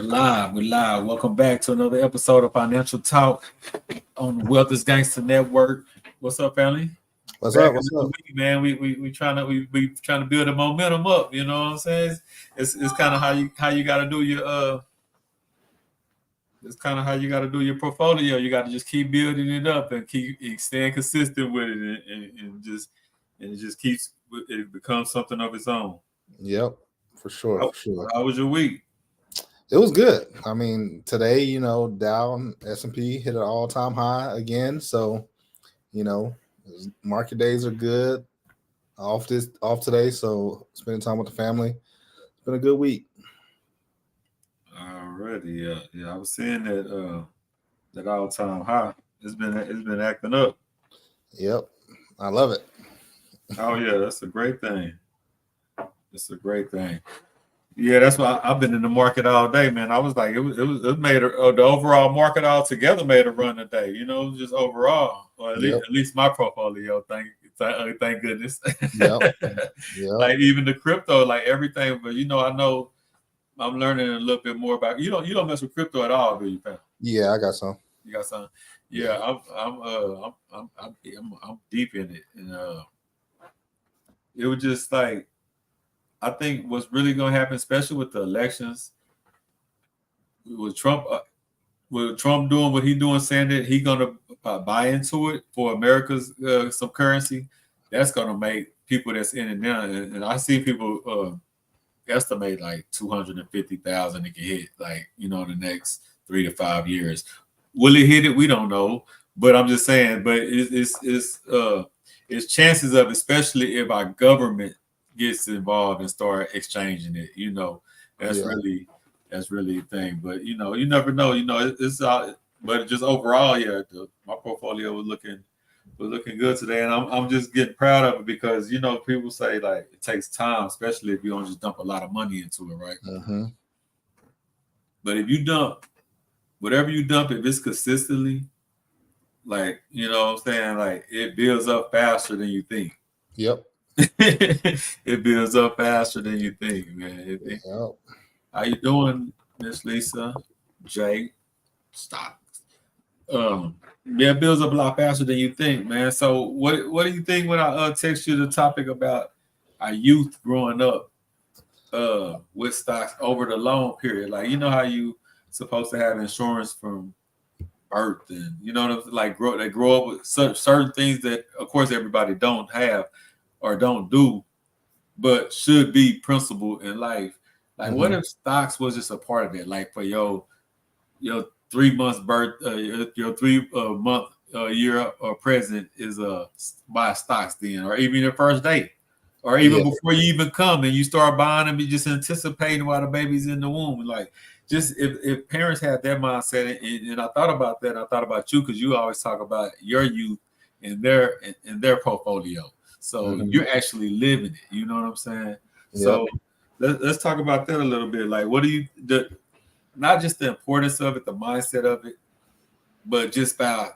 We're live. Welcome back to another episode of Financial Talk on the Wealth is Gangster Network. What's up, family? What's Back up? What's another up? week, man. We trying to we trying to build the momentum up. You know what I'm saying? It's kind of how you got to do your It's kind of how you got to do your portfolio. You got to just keep building it up and keep staying consistent with it, and it just keeps it becomes something of its own. Yep, for sure, How, for sure. how was your week? It was good. I mean, today, Dow S&P hit an all-time high again. So, you know, market days are good. Off today, so spending time with the family. It's been a good week. Already, yeah. I was seeing that all time high. It's been acting up. Yep, I love it. Oh yeah, that's a great thing. It's a great thing. Yeah, that's why I've been in the market all day, man. I was like, it made the overall market altogether made a run today. Just overall, or Yep, at least my portfolio. Thank goodness. yep, yep. Like even the crypto, like everything. But I know I'm learning a little bit more about. You don't mess with crypto at all, do you, fam? Yeah, I got some. You got some? Yeah, Yeah, I'm deep in it, and it was just like I think what's really gonna happen, especially with the elections, with Trump, doing what he doing, saying that he gonna buy into it for America's some currency, that's gonna make people that's in it now, and I see people estimate like 250,000 it can hit, like in the next 3 to 5 years. Will it hit it? We don't know, but I'm just saying. But it's chances of, especially if our government gets involved and start exchanging it. That's yeah, really that's really a thing. But you never know. It's but just overall, yeah, my portfolio was looking good today, and I'm just getting proud of it because people say like it takes time, especially if you don't just dump a lot of money into it, right? mm-hmm. But if you dump whatever you dump, if it's consistently, like what I'm saying, like it builds up faster than you think. Yep, It builds up faster than you think, man. yep. How you doing, Miss Lisa? Jay, stop. Yeah, it builds up a lot faster than you think, man. So what do you think when I text you the topic about our youth growing up with stocks over the long period? Like how you supposed to have insurance from birth, and like they grow up with certain things that of course everybody don't have or don't do, but should be principle in life. Like what Mm-hmm. if stocks was just a part of it, like for your 3 months birth, your 3 month year or present is buy stocks then, or even your first day, or even Yeah, before you even come and you start buying them, you just anticipating while the baby's in the womb. Like just if parents had that mindset, and I thought about that, I thought about you because you always talk about your youth and their portfolio. So mm-hmm. you're actually living it. You know what I'm saying? Yep. So let's talk about that a little bit. Like, what do you not just the importance of it, the mindset of it, but just by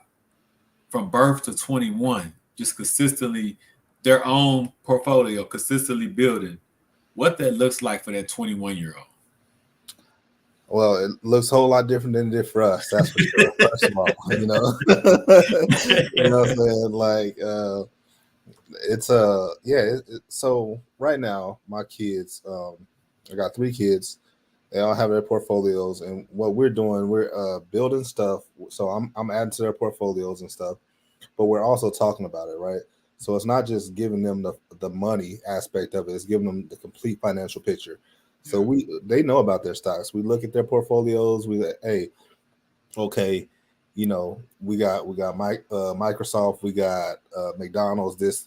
from birth to 21, just consistently their own portfolio, consistently building what that looks like for that 21-year-old. Well, it looks a whole lot different than it did for us. That's for sure. First of all, you know what I'm saying? Like, it's yeah. So right now, my kids, I got three kids. They all have their portfolios, and what we're doing, we're building stuff. So I'm adding to their portfolios and stuff, but we're also talking about it, right? So it's not just giving them the money aspect of it; it's giving them the complete financial picture. So Yeah. they know about their stocks. We look at their portfolios. We like, hey, okay, we got Microsoft, we got McDonald's, this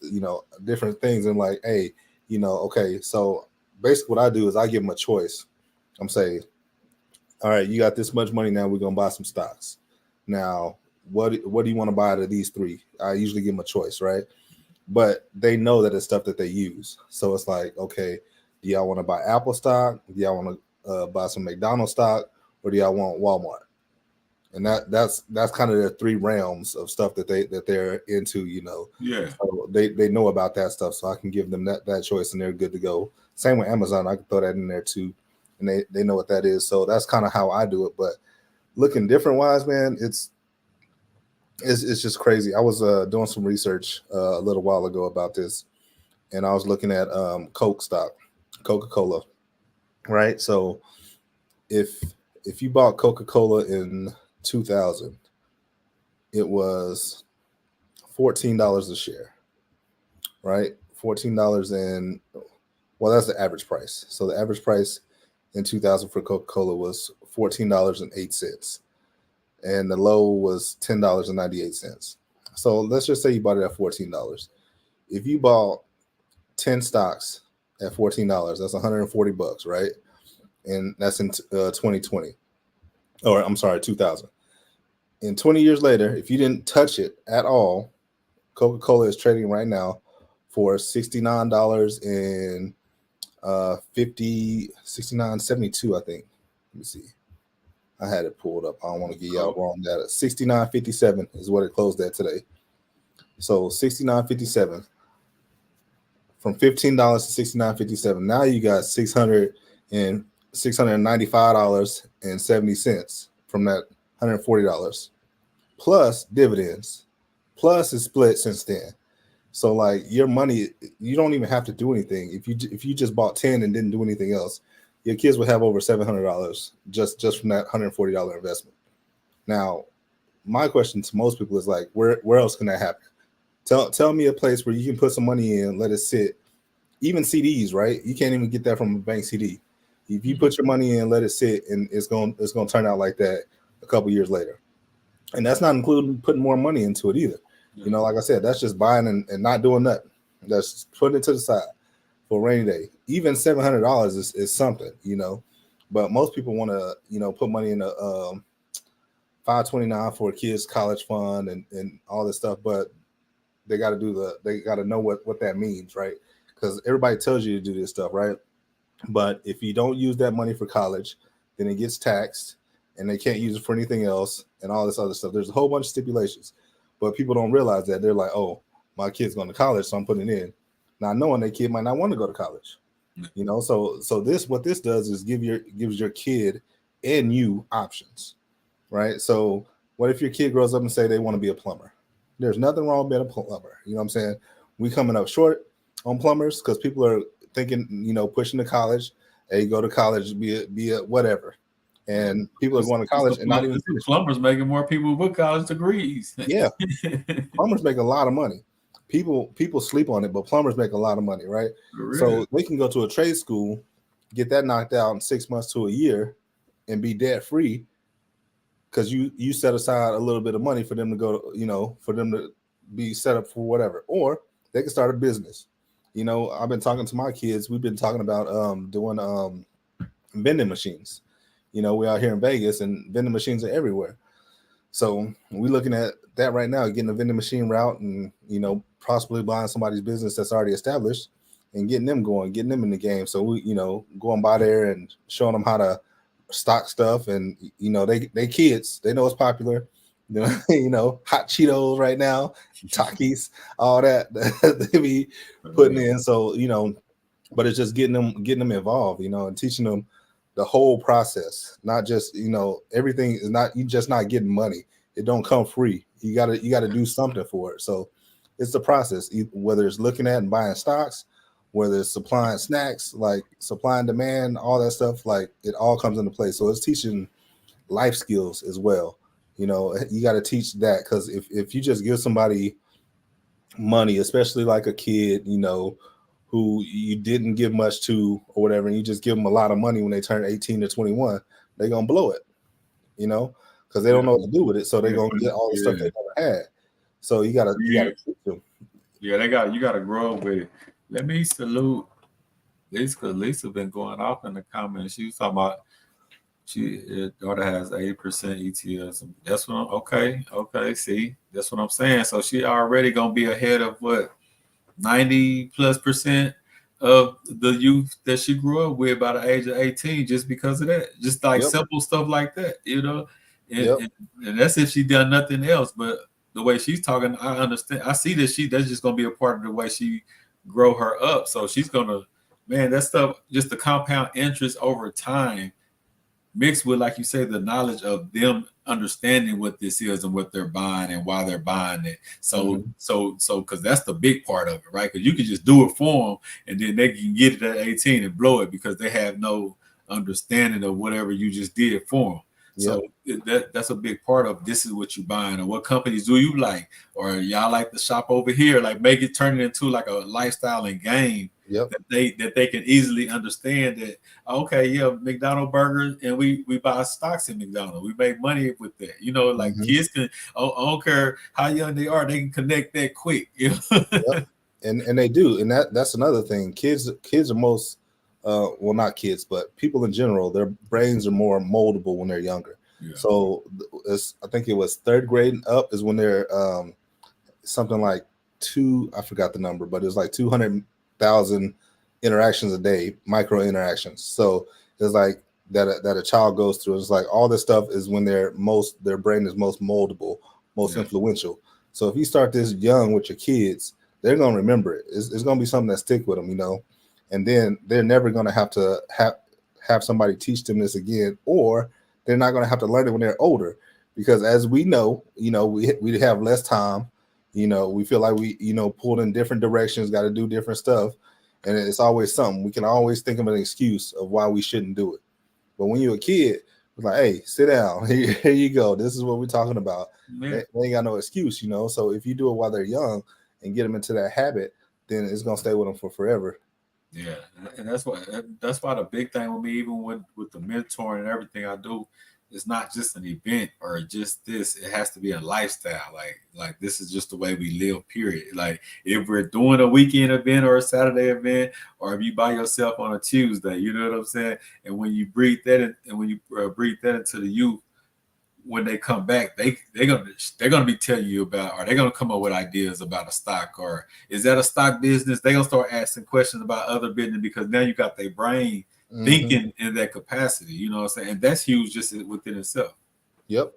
different things, and like, hey, okay. So basically, what I do is I give them a choice. I'm saying, all right, you got this much money now. We're gonna buy some stocks. Now, what do you want to buy out of these three? I usually give them a choice, right? But they know that it's stuff that they use. So it's like, okay, do y'all want to buy Apple stock? Do y'all want to buy some McDonald's stock, or do y'all want Walmart? And that's kind of their three realms of stuff that they're into. Yeah. So they know about that stuff. So I can give them that choice, and they're good to go. Same with Amazon, I can throw that in there too. and they know what that is. So that's kind of how I do it. But looking different wise, man, it's just crazy. I was doing some research a little while ago about this, and I was looking at Coke stock, Coca-Cola, right? So if if you bought Coca-Cola in 2000, it was $14 a share, right? $14 and well, that's the average price. So the average price in 2000 for Coca-Cola was $14.08, and the low was $10.98. So let's just say you bought it at $14. If you bought 10 stocks at $14, that's $140, right? And that's in 2020, or I'm sorry, 2000. And 20 years later, if you didn't touch it at all, Coca-Cola is trading right now for $69 and 69.72, I think. Let me see. I had it pulled up. I don't want to give y'all wrong data. 69.57 is what it closed at today. So 69.57 from $15 to 69.57. Now you got $695.70 from that $140 plus dividends, plus it's split since then. So like your money, you don't even have to do anything. If you just bought 10 and didn't do anything else, your kids would have over $700 just from that $140 investment. Now, my question to most people is like, where else can that happen? Tell me a place where you can put some money in, let it sit. Even CDs, right? You can't even get that from a bank CD. If you put your money in, let it sit, and it's going to turn out like that a couple years later. And that's not including putting more money into it either. You know, like I said, that's just buying and not doing nothing. That's putting it to the side for a rainy day. Even $700 is something, you know. But most people want to, you know, put money in a 529 for a kid's college fund and all this stuff. But they got to know what that means, right? Because everybody tells you to do this stuff, right? But if you don't use that money for college, then it gets taxed, and they can't use it for anything else and all this other stuff. There's a whole bunch of stipulations. But people don't realize that. They're like, oh, my kid's going to college, so I'm putting it in. Not knowing their kid might not want to go to college. You know, so what this does is gives your kid and you options, right? So what if your kid grows up and say they want to be a plumber? There's nothing wrong with being a plumber. You know what I'm saying? We coming up short on plumbers because people are thinking, you know, pushing to college. Hey, go to college, be a whatever. And people are going to college and not even plumbers making more people with college degrees. Yeah, plumbers make a lot of money. People sleep on it, but plumbers make a lot of money, right? So they can go to a trade school, get that knocked out in 6 months to a year, and be debt free because you set aside a little bit of money for them to go, you know, for them to be set up for whatever, or they can start a business. You know, I've been talking to my kids. We've been talking about doing vending machines. You know, we're out here in Vegas and vending machines are everywhere. So we're looking at that right now, getting a vending machine route and, you know, possibly buying somebody's business that's already established and getting them going, getting them in the game. So we, you know, going by there and showing them how to stock stuff. And, you know, they kids, they know it's popular. You know, hot Cheetos right now, Takis, all that they be putting in. So, you know, but it's just getting them involved, you know, and teaching them the whole process, not just, you know, everything is not, you just not getting money. It don't come free. You gotta do something for it. So it's the process, whether it's looking at and buying stocks, whether it's supplying snacks, like supply and demand, all that stuff, like it all comes into play. So it's teaching life skills as well. You know, you got to teach that because if you just give somebody money, especially like a kid, you know, who you didn't give much to or whatever, and you just give them a lot of money when they turn 18 to 21, they're going to blow it, you know, because they don't know what to do with it. So they're going to get all the stuff they never had. So you got to teach them. Yeah, you got to grow up with it. Let me salute Lisa, because Lisa been going off in the comments. She was talking about her daughter has 8% ETFs. That's what okay. See, that's what I'm saying. So she already going to be ahead of what? 90+% of the youth that she grew up with by the age of 18, just because of that. Just like simple stuff like that, you know. And that's if she done nothing else. But the way she's talking, I understand. I see that that's just gonna be a part of the way she grow her up. So she's gonna, man, that stuff, just the compound interest over time, mixed with, like you say, the knowledge of them understanding what this is and what they're buying and why they're buying it. So, Mhm. because that's the big part of it, right? Because you can just do it for them, and then they can get it at 18 and blow it because they have no understanding of whatever you just did for them. Yep. So that's a big part of this is what you're buying, or what companies do you like, or y'all like to shop over here, like make it turn it into like a lifestyle and game Yep. that they can easily understand that. Okay, yeah, McDonald burgers, and we buy stocks in McDonald's. We make money with that. You know, like Mhm. kids can. I don't care how young they are, they can connect that quick. You Yep. know? And they do, and that's another thing. Kids are most well, not kids, but people in general, their brains are more moldable when they're younger. Yeah, So I think it was third grade and up is when they're something like I forgot the number, but it was like 200,000 interactions a day, micro interactions. So it's like that a child goes through. It's like all this stuff is when their brain is most moldable, most yeah, influential. So if you start this young with your kids, they're gonna remember it. It's gonna be something that stick with them, you know. And then they're never gonna have somebody teach them this again, or they're not gonna have to learn it when they're older. Because as we know, we have less time. We feel like we pulled in different directions, got to do different stuff, and it's always something. We can always think of an excuse of why we shouldn't do it. But when you're a kid, it's like, hey, sit down. Here you go. This is what we're talking about. man. They ain't got no excuse. So if you do it while they're young and get them into that habit, then it's gonna stay with them for forever. Yeah, and that's why the big thing with me, even with the mentoring and everything I do, it's not just an event or just this. It has to be a lifestyle. Like this is just the way we live. Period. Like if we're doing a weekend event or a Saturday event, or if you by yourself on a Tuesday, you know what I'm saying. And when you breathe that in, and when you breathe that into the youth, when they come back, they're gonna be telling you about, or they're gonna come up with ideas about a stock, or is that a stock business? They're gonna start asking questions about other business because now you got their brain Hmm. thinking in that capacity. You know what I'm saying? And that's huge just within itself. Yep,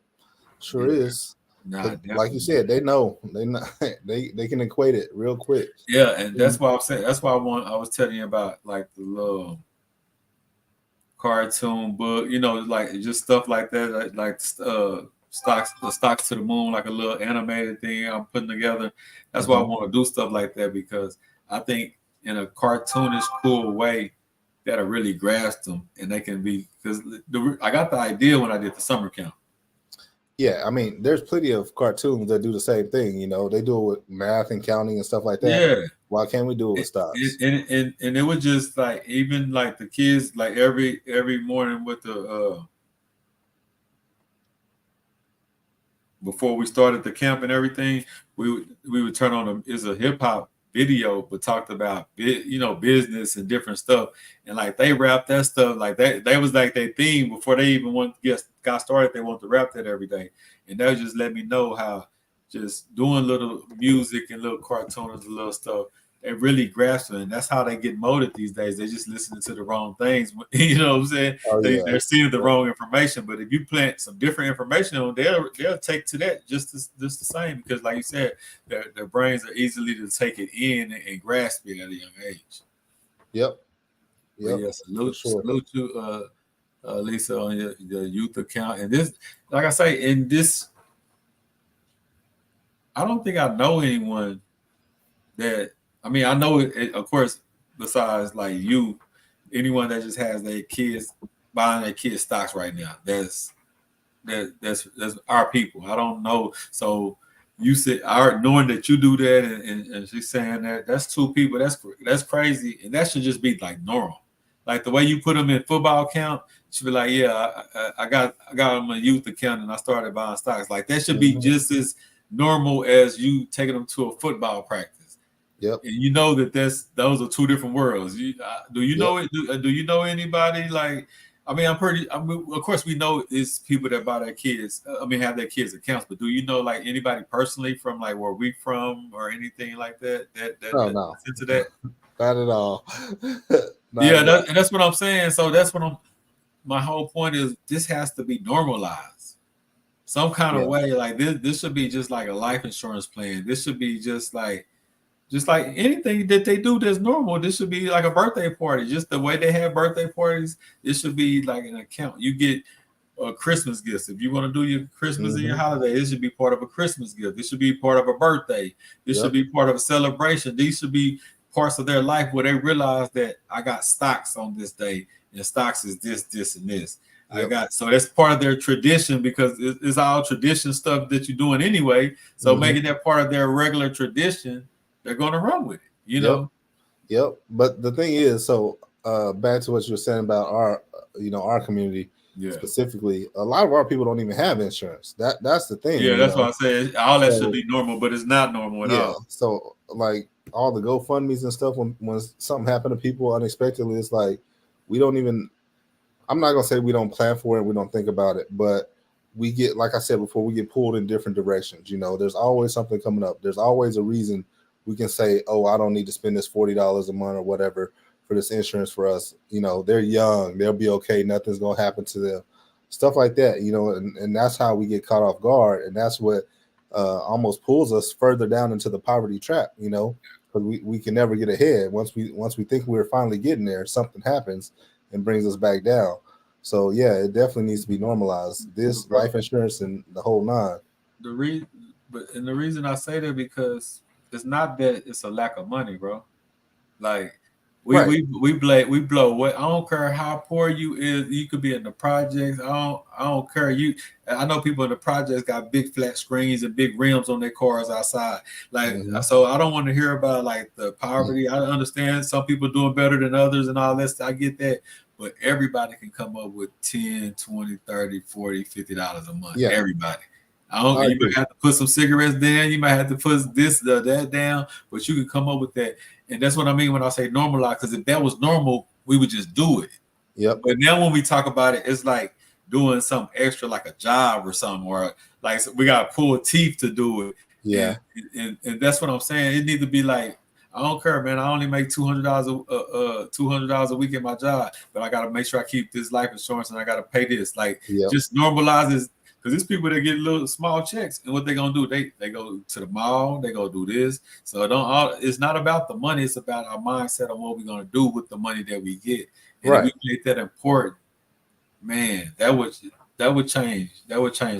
sure Yeah, is. nah, Because like you definitely. said, they know they know, they can equate it real quick. Yeah, and that's why I'm saying. That's why I was telling you about like the little cartoon book, like just stuff like that, stocks, the stocks to the moon, like a little animated thing I'm putting together. That's why I Hmm. want to do stuff like that because I think in a cartoonish, cool way that'll really grasp them, and they can be because I got the idea when I did the summer camp. Yeah, I mean, there's plenty of cartoons that do the same thing. They do it with math and counting and stuff like that. Yeah, Why can't we do it with it, stocks? and it was just like even like the kids like every morning with the before we started the camp and everything, we would turn on a hip hop video, but talked about business and different stuff, and like they rap that stuff like that. That was like their theme before they even got started. They want to rap that every day, and that just let me know how just doing little music and little cartoons and little stuff. They really grasp it, and that's how they get molded these days. They just listening to the wrong things. You know what I'm saying? Oh yeah, They're seeing the yeah, wrong information. But if you plant some different information on, they'll take to that just the same because, like you said, their brains are easily to take it in and grasp it at a young age. yep, But yep, yeah, for sure. salute you, Lisa, on your youth account. And this, like I say, in this, I don't think I know anyone that. I mean, I know it, of course, besides like you, anyone that just has their kids buying their kids stocks right now. That's our people. I don't know. So you said, knowing that you do that, and she's saying that's two people. That's crazy, and that should just be like normal. Like the way you put them in football account, should be like, yeah, I got them a youth account, and I started buying stocks. Like that should be Hmm. just as normal as you taking them to a football practice. Yep, And you know that those are two different worlds. Do you yep. know it? Do you know anybody like? I mean, of course, we know it's people that buy their kids. I mean, have their kids accounts. But do you know like anybody personally from like where we from or anything like that No, no, that's into that? not at all. Not Yeah, at all. and that's what I'm saying. So that's what I'm. My whole point is this has to be normalized some kind of Yeah, way. Like this should be just like a life insurance plan. This should be just like Just like anything that they do that's normal, this should be like a birthday party. Just the way they have birthday parties, it should be like an account. You get Christmas gifts. If you want to do your Christmas and your Mm-hmm. holiday, it should be part of a Christmas gift. It should be part of a birthday. This should Yep. be part of a celebration. These should be parts of their life where they realize that I got stocks on this day, and stocks is this, this, and this. I Yep. got so that's part of their tradition because it's all tradition stuff that you're doing anyway. So Mm-hmm. making that part of their regular tradition, they're going to run with it. You Yep. know, Yep. But the thing is, so back to what you were saying about our, our community yeah, specifically, a lot of our people don't even have insurance. That's the thing, yeah. That's why I said all that should So be normal, but it's not normal at yeah, all. so like all the GoFundmes and stuff, when something happened to people unexpectedly, it's like we don't even. I'm not gonna say we don't plan for it, we don't think about it, but we get, like I said before, we get pulled in different directions. There's always something coming up. There's always a reason we can say, "Oh, I don't need to spend this $40 a month or whatever for this insurance for us." They're young, they'll be okay. Nothing's gonna happen to them, stuff like that. And that's how we get caught off guard, and that's what almost pulls us further down into the poverty trap. Because we can never get ahead. Once we think we're finally getting there, something happens and brings us back down. So yeah, it definitely needs to be normalized. This Bro, life insurance and the whole nine. the reason, the reason I say that because it's not that it's a lack of money, bro. Like Right. we blow what I don't care how poor you is. You could be in the projects. I don't care. I know people in the projects got big flat screens and big rims on their cars outside. Like Mm-hmm. so, I don't want to hear about like the poverty. I understand some people doing better than others and all this. I get that. But everybody can come up with 10, 20, 30, 40, $50 a month. Yeah, Everybody. I don't. I You agree. might have to put some cigarettes down. You might have to put this, that down. But you can come up with that, and that's what I mean when I say normalize. Because if that was normal, we would just do it. Yep. But now when we talk about it, it's like doing something extra, like a job or something, or like we got to pull teeth to do it. Yeah. And that's what I'm saying. It needs to be like I don't care, man. I only make $200 $200 a week at my job, but I got to make sure I keep this life insurance and I got to pay this. Like Yep. just normalizes because there's people that get little small checks, and what they gonna do? They go to the mall, they go do this. So it's not about the money, it's about our mindset on what we're gonna do with the money that we get. And if Right. we make that important, man, that would change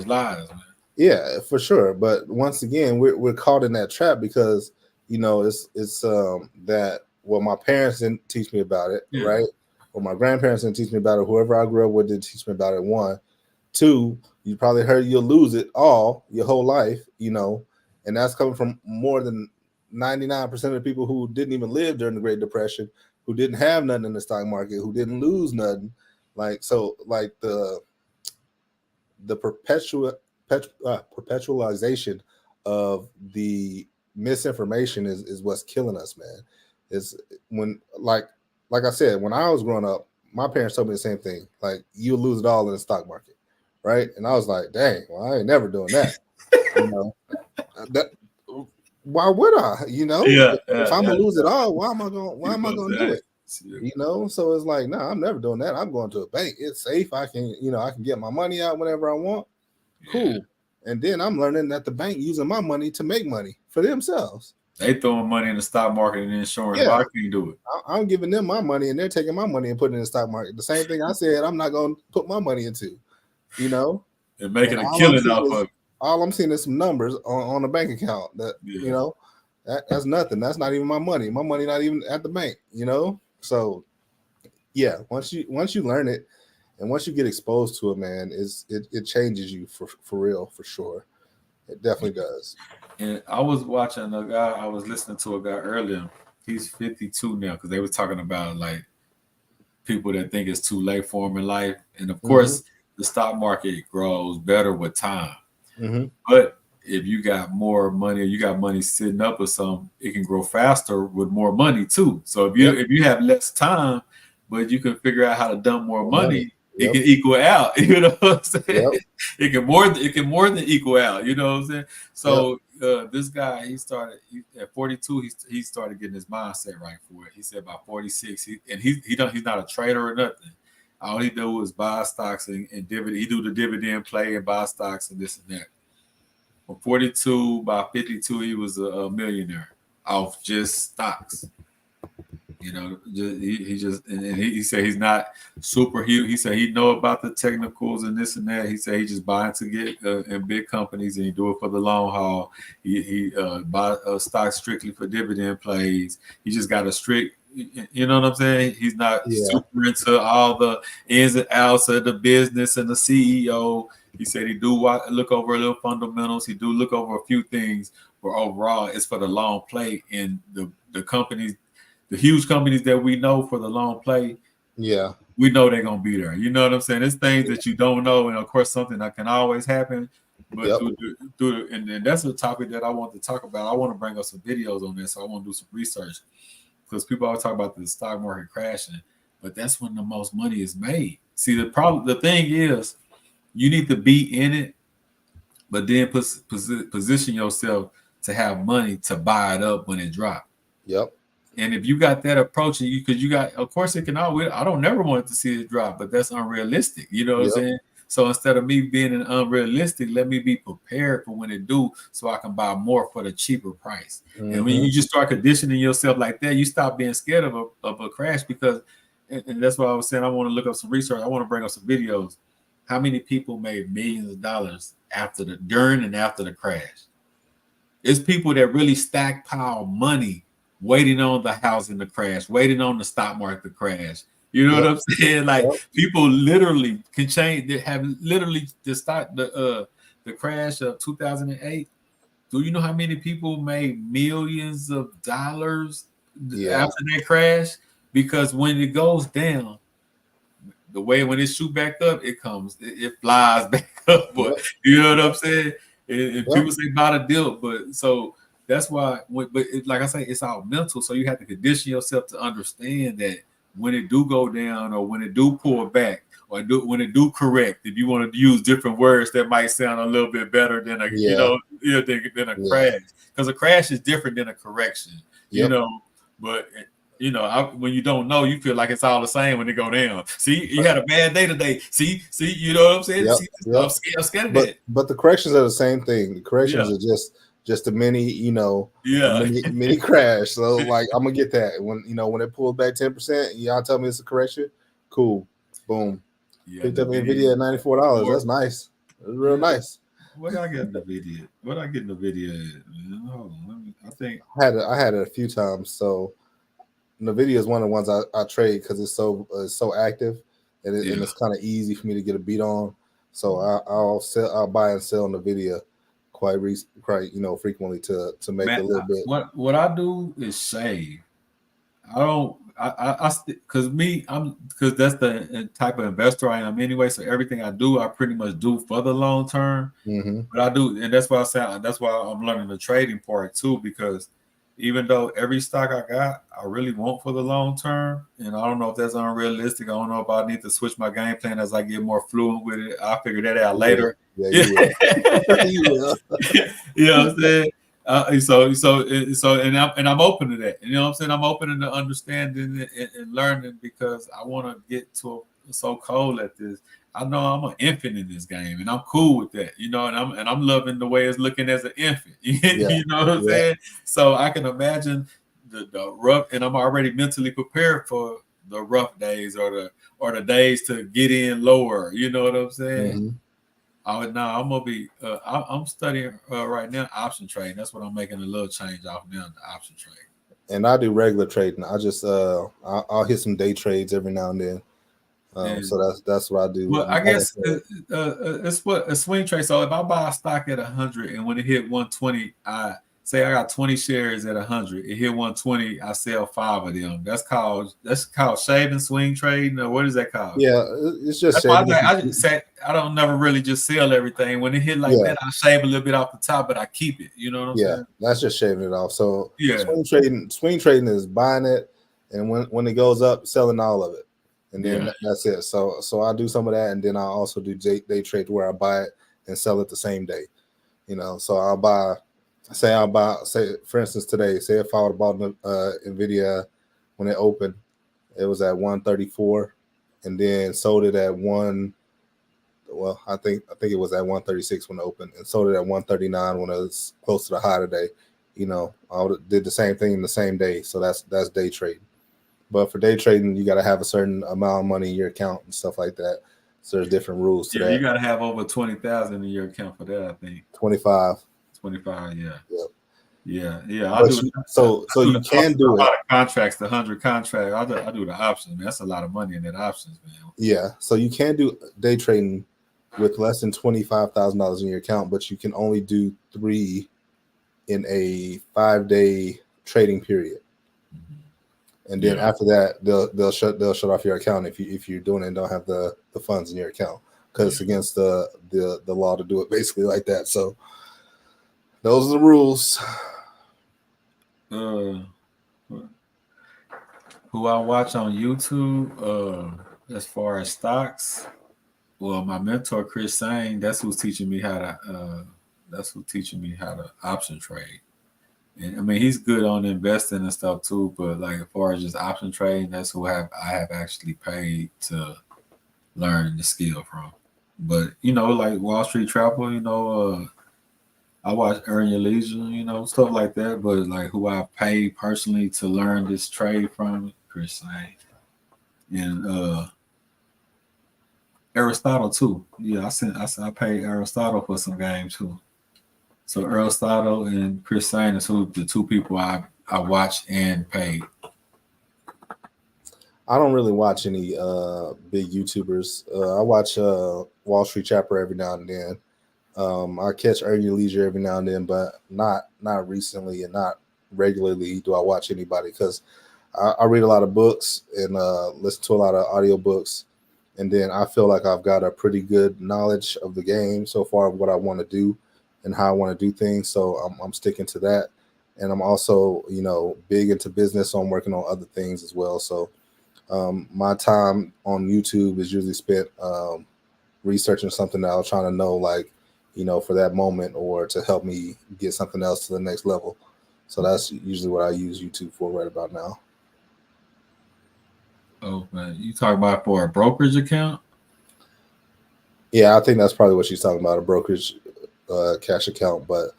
lives, man. Yeah, for sure. But once again, we're caught in that trap because it's that, well, my parents didn't teach me about it, Yeah. right? Or my grandparents didn't teach me about it. Whoever I grew up with didn't teach me about it. One, two, you probably heard you'll lose it all your whole life, and that's coming from more than 99% of the people who didn't even live during the Great Depression, who didn't have nothing in the stock market, who didn't lose nothing. Like so, like the perpetualization of the misinformation is what's killing us, man. Is when like I said, when I was growing up, my parents told me the same thing. Like, you'll lose it all in the stock market, right? And I was like, dang, well, I ain't never doing that. You know, that why would I? Yeah, If yeah, I'm yeah. gonna lose it all, why You am I know gonna what do I'm it? saying? So it's like, no, I'm never doing that. I'm going to a bank. It's safe. I can, I can get my money out whenever I want. Yeah. Cool. And then I'm learning that the bank using my money to make money for themselves. They throwing money in the stock market and insurance. Yeah, Why I can't do it? I'm giving them my money and they're taking my money and putting it in the stock market. The same thing I said I'm not going to put my money into, you know. And And making a killing off of it. all I'm seeing is some numbers on a bank account that Yeah. that's nothing. That's not even my money. My money not even at the bank. So yeah, once you learn it and once you get exposed to it, man, it changes you for real, for sure. It definitely does. And I was watching a guy. I was listening to a guy earlier. He's 52 now because they were talking about like people that think it's too late for them in life. And of Hmm. course, the stock market grows better with time. Hmm. But if you got more money or you got money sitting up or something, it can grow faster with more money too. So if you Yep. if you have less time, but you can figure out how to dump more More money. money, it Yep. can equal out. You know what I'm saying? Yep. It can more than equal out. You know what I'm saying? Yep. So this guy, at 42, he started getting his mindset right for it. He said by 46, he's not a trader or nothing. All he do is buy stocks and dividend. He do the dividend play and buy stocks and this and that. From 42, by 52, he was a millionaire. off just stocks. He just and he said he's not super. He said he know about the technicals and this and that. He said he just buying to get in big companies and he do it for the long haul. He buy stock strictly for dividend plays. He just got a strict. You know what I'm saying? He's not Yeah. super into all the ins and outs of the business and the CEO. He said he do look over a little fundamentals. He do look over a few things, but overall, it's for the long play. And the companies, the huge companies that we know for the long play, Yeah. we know they're gonna be there. You know what I'm saying? It's things that you don't know, and of course, something that can always happen. But Yep. and that's a topic that I want to talk about. I want to bring up some videos on this. So I want to do some research because people always talk about the stock market crashing, but that's when the most money is made. See, the thing is, you need to be in it, but then position yourself to have money to buy it up when it drops. Yep. And if you got that approach, and because you got, of course, it can always. I don't never want to see it drop, but that's unrealistic. You know what I'm Yep. saying? So instead of me being an unrealistic, let me be prepared for when it do, so I can buy more for the cheaper price. And when Mm-hmm. you just start conditioning yourself like that, you stop being scared of a crash because, and that's why I was saying I want to look up some research. I want to bring up some videos. How many people made millions of dollars during and after the crash? It's people that really stockpile money waiting on the housing to crash, waiting on the stock market to crash. You know Yep. what I'm saying? Like Yep. people literally can change. They have literally the crash of 2008. Do you know how many people made millions of dollars Yeah. after that crash? Because when it goes down, the way when it shoot back up, it flies back up. But Yep. you know what I'm saying? And Yep. people say about a deal, but so that's why. Like I say, it's all mental. So you have to condition yourself to understand that when it do go down or when it do pull back or when it do correct, if you want to use different words that might sound a little bit better than Yeah. than a Yeah. crash, because a crash is different than a correction. You Yep. know, but when you don't know, you feel like it's all the same when it go down. See, you had a bad day today. See, you know what I'm saying? Yep. See, Yep. I'm scared of But that. but the corrections are the same thing. The corrections Yeah, are just a mini, a yeah, mini crash. So like I'm gonna get that when it pulls back 10%. Y'all tell me it's a correction. Cool. Boom. yeah. Picked up Nvidia Nvidia at $94. or That's nice. That's real yeah. nice. What I get Nvidia? What I get Nvidia? Hold on, I think. I had it a few times. So Nvidia is one of the ones I trade because it's so active Yeah, and it's kind of easy for me to get a beat on. So I'll buy and sell Nvidia quite frequently to make a Matt. little bit. What I do is save. I don't. Because me, I'm because that's the type of investor I am anyway. So everything I do, I pretty much do for the long term. Mm-hmm. But I do, and that's why I say that's why I'm learning the trading part too. Because even though every stock I got, I really want for the long term, and I don't know if that's unrealistic. I don't know if I need to switch my game plan as I get more fluent with it. I'll figure that out You will. later. Yeah, Yeah. you will. You will. You know what I'm saying? And I'm open to that. You know what I'm saying? I'm open to understanding and learning because I want to get to so cold at this. I know I'm an infant in this game, and I'm cool with that. And I'm loving the way it's looking as an infant. Yeah. You know what I'm Yeah. saying? So I can imagine the rough, and I'm already mentally prepared for the rough days or the days to get in lower. You know what I'm saying? Mm-hmm. Oh no, I'm gonna be. I'm studying right now option trading. That's what I'm making a little change off now. The option trade. And I do regular trading. I just I'll hit some day trades every now and then. And So that's what I do. well, I guess it's what a swing trade. So if I buy a stock at 100 and when it hit 120, I say I got 20 shares at 100. It hit 120, I sell 5 of them. That's called shaving swing trading. Or what is that called? Yeah, it's just That's why saving. I just say I don't never really just sell everything. When it hit like Yeah, that, I shave a little bit off the top, but I keep it. You know what I'm yeah, saying? that's just shaving it off. So Yeah, swing trading is buying it, and when it goes up, selling all of it, and then yeah. that's it. So I do some of that, and then I also do day trade where I buy it and sell it the same day. So say for instance today, say if I would have bought Nvidia when it opened, it was at 134, and then sold it at one. Well, I think it was at 136 when it opened, and sold it at 139 when it was close to the high today. I would did the same thing in the same day. So that's day trading. But for day trading, you got to have a certain amount of money in your account and stuff like that. So there's different rules to Yeah, you that. got to have over 20,000 in your account for that. I think 25. 25. Yeah, Yep. yeah. I But do. so I do you the can options. A do it. lot of contracts, the 100 contract. I do the options, man. That's a lot of money in that options, man. Yeah. So you can do day trading with less than $25,000 in your account, but you can only do 3 in a 5-day trading period. And then Yeah. after that, they'll shut off your account if you're doing it and don't have the funds in your account, because it's Yeah. against the law to do it basically like that. So those are the rules. Uh, who I watch on YouTube, as far as stocks, well, my mentor Chris Sang, that's who's teaching me how to option trade. And I mean, he's good on investing and stuff too, but like as far as just option trading, that's who I have actually paid to learn the skill from. But like Wall Street Trapper, I watch Earn Your Leisure, stuff like that. But like who I paid personally to learn this trade from, Chris Sang. And Aristotle too. Yeah, I paid Aristotle for some games too. So Aristotle and Chris Sang is who the two people I watched and paid. I don't really watch any big YouTubers. I watch Wall Street Chapter every now and then. I catch Earn Your Leisure every now and then, but not recently and not regularly do I watch anybody, because I read a lot of books and listen to a lot of audiobooks, and then I feel like I've got a pretty good knowledge of the game so far of what I want to do and how I want to do things. So I'm sticking to that, and I'm also big into business, so I'm working on other things as well. So my time on YouTube is usually spent researching something that I was trying to know, like, for that moment or to help me get something else to the next level. So that's usually what I use YouTube for right about now. Oh man, you talk about for a brokerage account? Yeah, I think that's probably what she's talking about, a brokerage cash account. But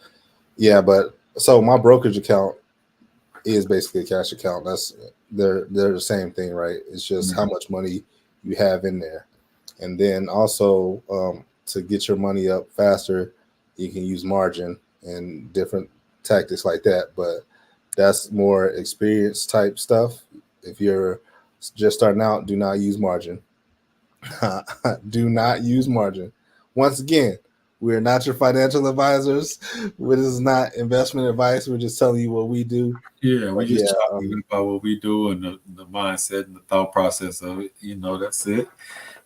yeah, but so my brokerage account is basically a cash account. They're the same thing, right? It's just how Yeah. much money you have in there. And then also to get your money up faster, you can use margin and different tactics like that. But that's more experience type stuff. If you're just starting out, do not use margin. Do not use margin. Once again, we're not your financial advisors. This is not investment advice. We're just telling you what we do. Yeah, we But just yeah, talking about what we do and the mindset and the thought process of it. That's it.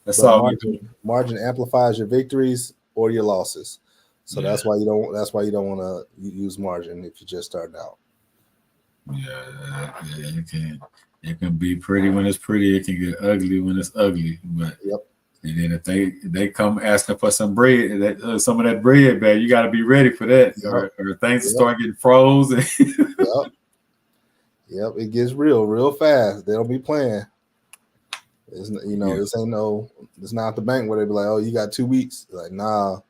That's but all we do. margin amplifies your victories or your losses. So Yeah, that's why you don't want to use margin if you're just starting out. yeah. It can be pretty when it's pretty. It can get ugly when it's ugly. But Yep. and then if they come asking for some bread, some of that bread, man, you got to be ready for that, Yep. or things will Yep. start getting frozen. Yep. Yep. It gets real fast. They don't be playing. It's, Yeah. this ain't no. It's not the bank where they be like, "Oh, you got 2 weeks." Like, nah,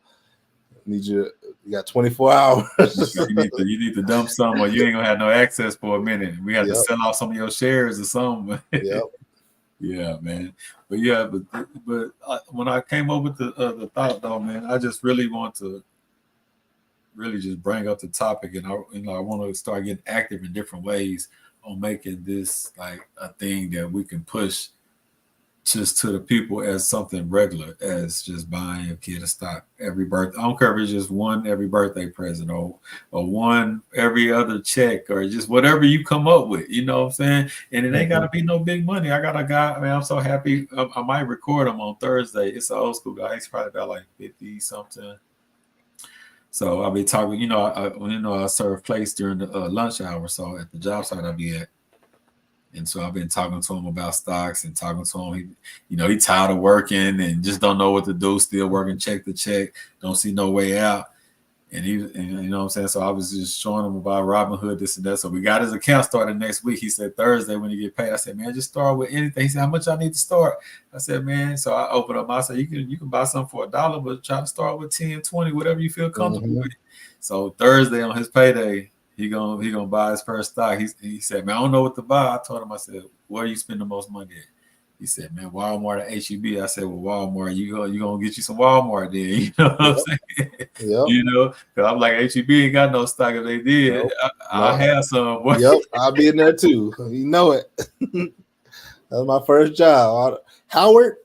need you got 24 hours. You need to dump some, or you ain't gonna have no access for a minute. We have to Yep. sell off some of your shares or something. Yep. Yeah, man. But yeah, but when I came up with the thought though, man, I just really want to really just bring up the topic, and I want to start getting active in different ways on making this like a thing that we can push just to the people as something regular, as just buying a kid a stock every birthday. I don't care if it's just one every birthday present, or one every other check, or just whatever you come up with. You know what I'm saying? And it ain't got to Mhm. be no big money. I got a guy. I mean, I'm so happy. I might record him on Thursday. It's an old school guy. He's probably about like 50 something. So I'll be talking. I serve plates during the lunch hour. So at the job site I'll be at. And so I've been talking to him about stocks and talking to him. He tired of working and just don't know what to do. Still working check to check, don't see no way out. And you know what I'm saying. So I was just showing him about Robinhood, this and that. So we got his account started next week. He said Thursday when he get paid. I said, man, just start with anything. He said, how much I need to start? I said, man. So I opened up. I said, you can buy something for $1, but try to start with 10, 20, whatever you feel comfortable Mhm. with. So Thursday on his payday, he gonna buy his first stock. He said, man, I don't know what to buy. I told him, I said, where do you spend the most money at? He said, man, Walmart or HEB. I said, well, Walmart, you gonna get you some Walmart then. You know what I'm saying? Yep. You know, because I'm like, HEB ain't got no stock. If they did, Nope. I have some. Boy. Yep, I'll be in there too. You know it. That was my first job. Howard,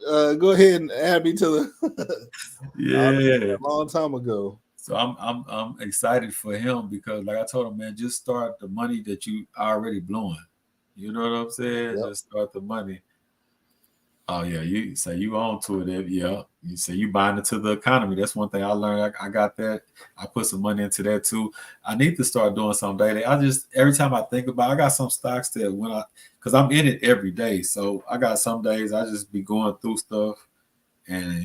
go ahead and add me to the Yeah. a long time ago. So I'm excited for him because, like I told him, man, just start the money that you already blowing. You know what I'm saying? Yep. Just start the money. Oh yeah, you say you own to it. Yeah, you say you buying into the economy. That's one thing I learned. I got that. I put some money into that too. I need to start doing something daily. I just every time I think about, I got some stocks that because I'm in it every day. So I got some days I just be going through stuff, and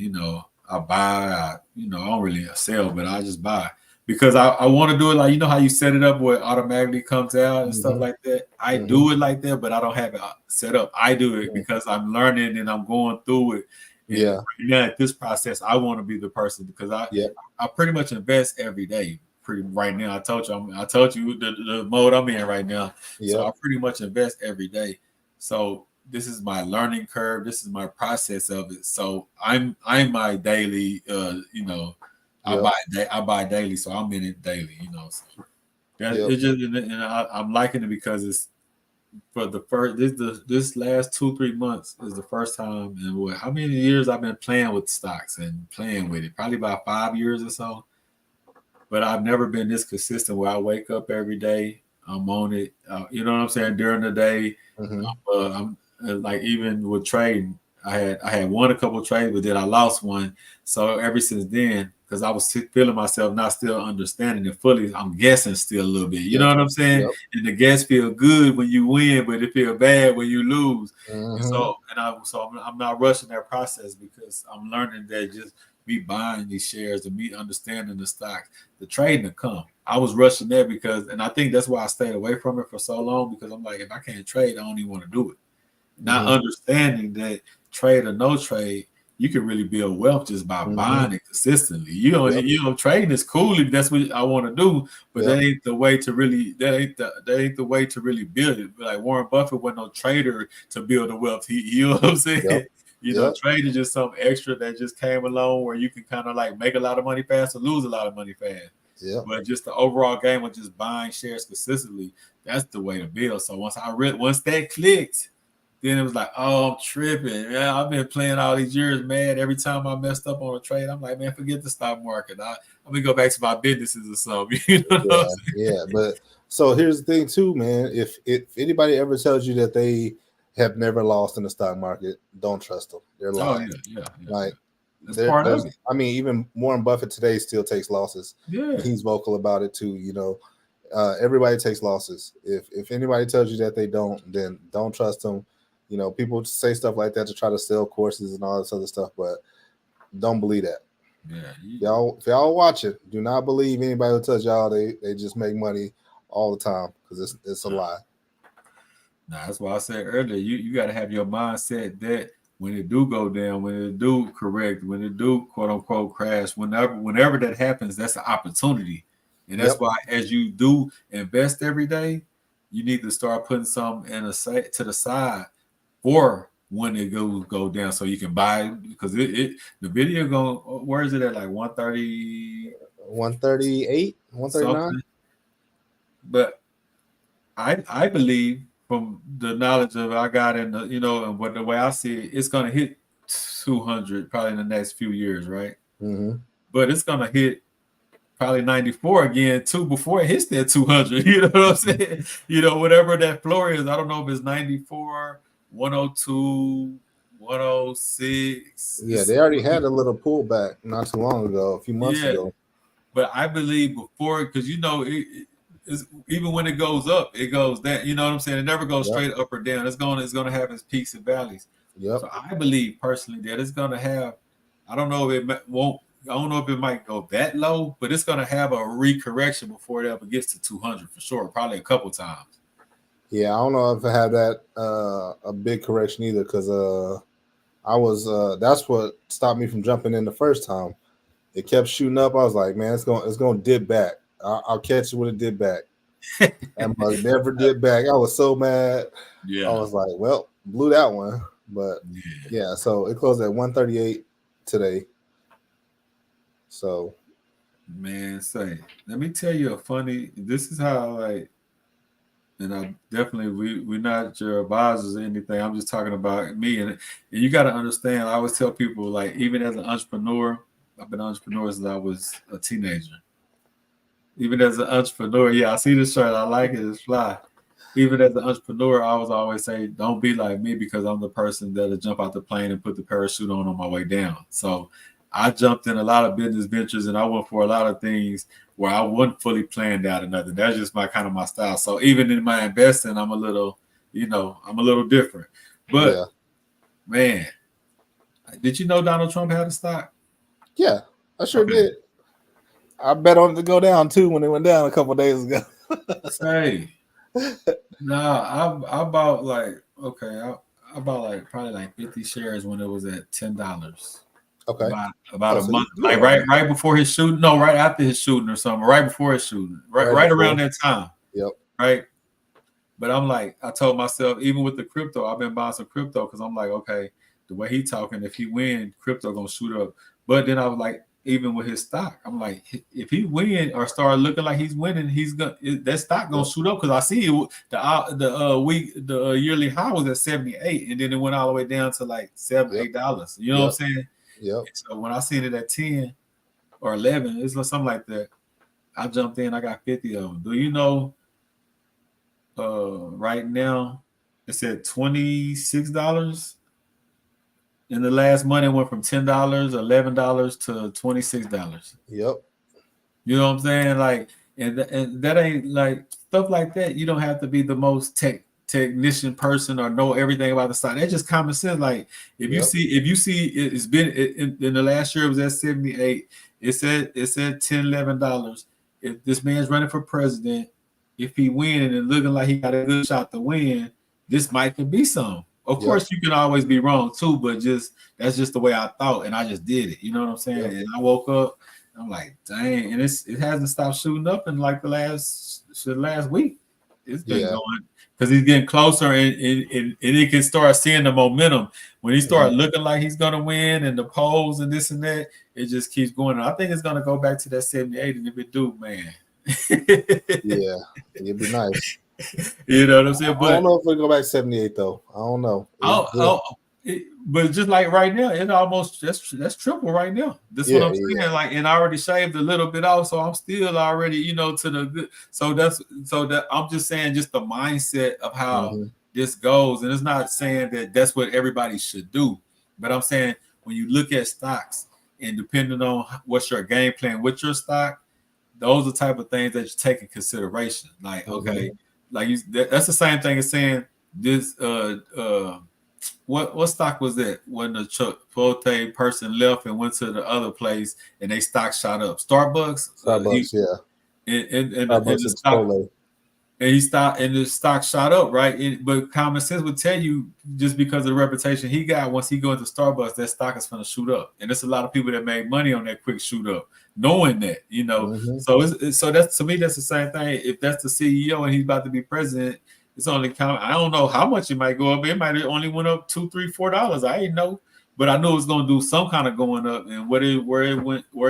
I buy. I don't really sell, but I just buy because I want to do it like how you set it up where it automatically comes out and stuff like that. I do it like that, but I don't have it set up. I do it because I'm learning and I'm going through it. And Yeah. right now at this process, I want to be the person because I pretty much invest every day. Right now, I told you the mode I'm in right now. So I pretty much invest every day. So this is my learning curve. This is my process of it. So I'm my daily. I buy daily, so I'm in it daily. So it's just, and I'm liking it because it's for the first this last 2-3 months is the first time in how many years I've been playing with stocks and playing with it. Probably about 5 years or so. But I've never been this consistent where I wake up every day. I'm on it. You know what I'm saying? During the day, I'm like even with trading, I had won a couple of trades, but then I lost one. So ever since then, because I was feeling myself not still understanding it fully, I'm guessing still a little bit. You know what I'm saying? Yep. And the guess feel good when you win, but it feel bad when you lose. I'm not rushing that process because I'm learning that just me buying these shares and me understanding the stocks, the trading to come. I was rushing that and I think that's why I stayed away from it for so long because I'm like, if I can't trade, I don't even want to do it. Not understanding that trade or no trade, you can really build wealth just by buying it consistently. Trading is cool if that's what I want to do, but that ain't the way to really. That ain't the way to really build it. Like Warren Buffett wasn't no trader to build the wealth. You know what I'm saying? Trade is just something extra that just came along where you can kind of like make a lot of money fast or lose a lot of money fast. Yeah. But just the overall game of just buying shares consistently, that's the way to build. So once that clicked, then it was like, oh, I'm tripping. Man, I've been playing all these years, man. Every time I messed up on a trade, I'm like, man, forget the stock market. I'm gonna go back to my businesses or something. Yeah. But so here's the thing, too, man. If anybody ever tells you that they have never lost in the stock market, don't trust them. They're lying. Yeah. Like that's part of it. I mean, even Warren Buffett today still takes losses. Yeah, he's vocal about it too. Everybody takes losses. If anybody tells you that they don't, then don't trust them. People say stuff like that to try to sell courses and all this other stuff, but don't believe that. Yeah, if y'all watch it, do not believe anybody who tells y'all they just make money all the time because it's a lie. That's why I said earlier, you got to have your mindset that when it do go down, when it do correct, when it do quote unquote crash, whenever that happens, that's an opportunity. And that's why as you do invest every day, you need to start putting some to the side for when it go down so you can buy because the video where is it at, like 130 138 139. But I believe from the knowledge of I got in and what the way I see it, it's gonna hit 200 probably in the next few years, right? But it's gonna hit probably 94 again too before it hits that 200. You know what I'm saying? Whatever that floor is, I don't know if it's 94, 102, 106. Yeah, they already had a little pullback not too long ago, a few months ago. But I believe before, because even when it goes up, it goes down. You know what I'm saying? It never goes straight up or down. It's gonna have its peaks and valleys. Yep. So I believe personally that it's gonna have. I don't know if it won't. I don't know if it might go that low, but it's gonna have a recorrection before it ever gets to 200 for sure. Probably a couple times. Yeah, I don't know if I have that a big correction either because I was that's what stopped me from jumping in the first time. It kept shooting up. I was like, man, it's going to dip back. I'll catch it when it dip back. That mug never did back. I was so mad. I Yeah. was like, well, blew that one. But Yeah. yeah, so it closed at 138 today. So Man, say, let me tell you a funny. This is how like, and I definitely we're not your advisors or anything. I'm just talking about me, and you got to understand. I always tell people like, even as an entrepreneur, I've been an entrepreneur since I was a teenager. Even as an entrepreneur, yeah, I see this shirt. I like it. It's fly. Even as an entrepreneur, I was always say, don't be like me because I'm the person that'll jump out the plane and put the parachute on my way down. So I jumped in a lot of business ventures and I went for a lot of things where I wasn't fully planned out or nothing. That's just my kind of my style. So even in my investing, I'm a little, I'm a little different. But yeah, man, did you know Donald Trump had a stock? yeah, I sure Okay. did. I bet on it to go down too when it went down a couple of days ago. Say, nah, I bought like I bought like probably like 50 shares when it was at $10. Okay. About Oh, a so month, you good like on that. right before his shooting. No, right after his shooting or something. Right before his shooting. Right Right around before. that time. Yep. Right. But I'm like, I told myself, even with the crypto, I've been buying some crypto because I'm like, okay, the way he talking, if he win, crypto gonna shoot up. But then I was like, even with his stock, I'm like, if he win or start looking like he's winning, he's gonna that stock gonna Yep. shoot up because I see the yearly high was at 78, and then it went all the way down to like $7, $8. You know what I'm Yep. saying? Yep. So when I seen it at 10 or 11, it's like something like that. I jumped in. I got 50 of them. Do you know? Right now, it's at $26. In the last month, it went from $10, $11 to $26. Yep. You know what I'm saying? Like, and that ain't like stuff like that. You don't have to be the most technician person or know everything about the stock. That's just common sense. Like, Yep. if you see it's been in the last year it was at 78. It said $10, $11. If this man's running for president, if he win and looking like he got a good shot to win, this might could be some. Of Yep. course, you can always be wrong too, but that's just the way I thought, and I just did it. You know what I'm saying? Yep. And I woke up, I'm like, dang, and it hasn't stopped shooting up in like the last week. It's been going because he's getting closer, and he can start seeing the momentum when he start looking like he's gonna win, and the polls and this and that. It just keeps going. I think it's gonna go back to that 78, and if it do, man. Yeah, it'd be nice. You know what I'm saying? I don't know if we go back to 78 though. I don't know. But just like right now, it almost that's triple right now. This is what I'm saying. Like, and I already shaved a little bit off, so I'm still already, to the good. So that I'm just saying, just the mindset of how this goes, and it's not saying that that's what everybody should do, but I'm saying when you look at stocks and depending on what's your game plan with your stock, those are the type of things that you take in consideration. Like, okay, like that's the same thing as saying this. What stock was that when the Chipotle person left and went to the other place and they stock shot up? Starbucks. And Starbucks the and stock. Chipotle. And the stock shot up, right? But common sense would tell you just because of the reputation he got, once he goes to Starbucks, that stock is going to shoot up. And there's a lot of people that made money on that quick shoot up, knowing that, So that's, to me, that's the same thing. If that's the CEO and he's about to be president, it's only count. I don't know how much it might go up. It might have only went up $2, $3, $4. I didn't know, but I knew it was going to do some kind of going up. And where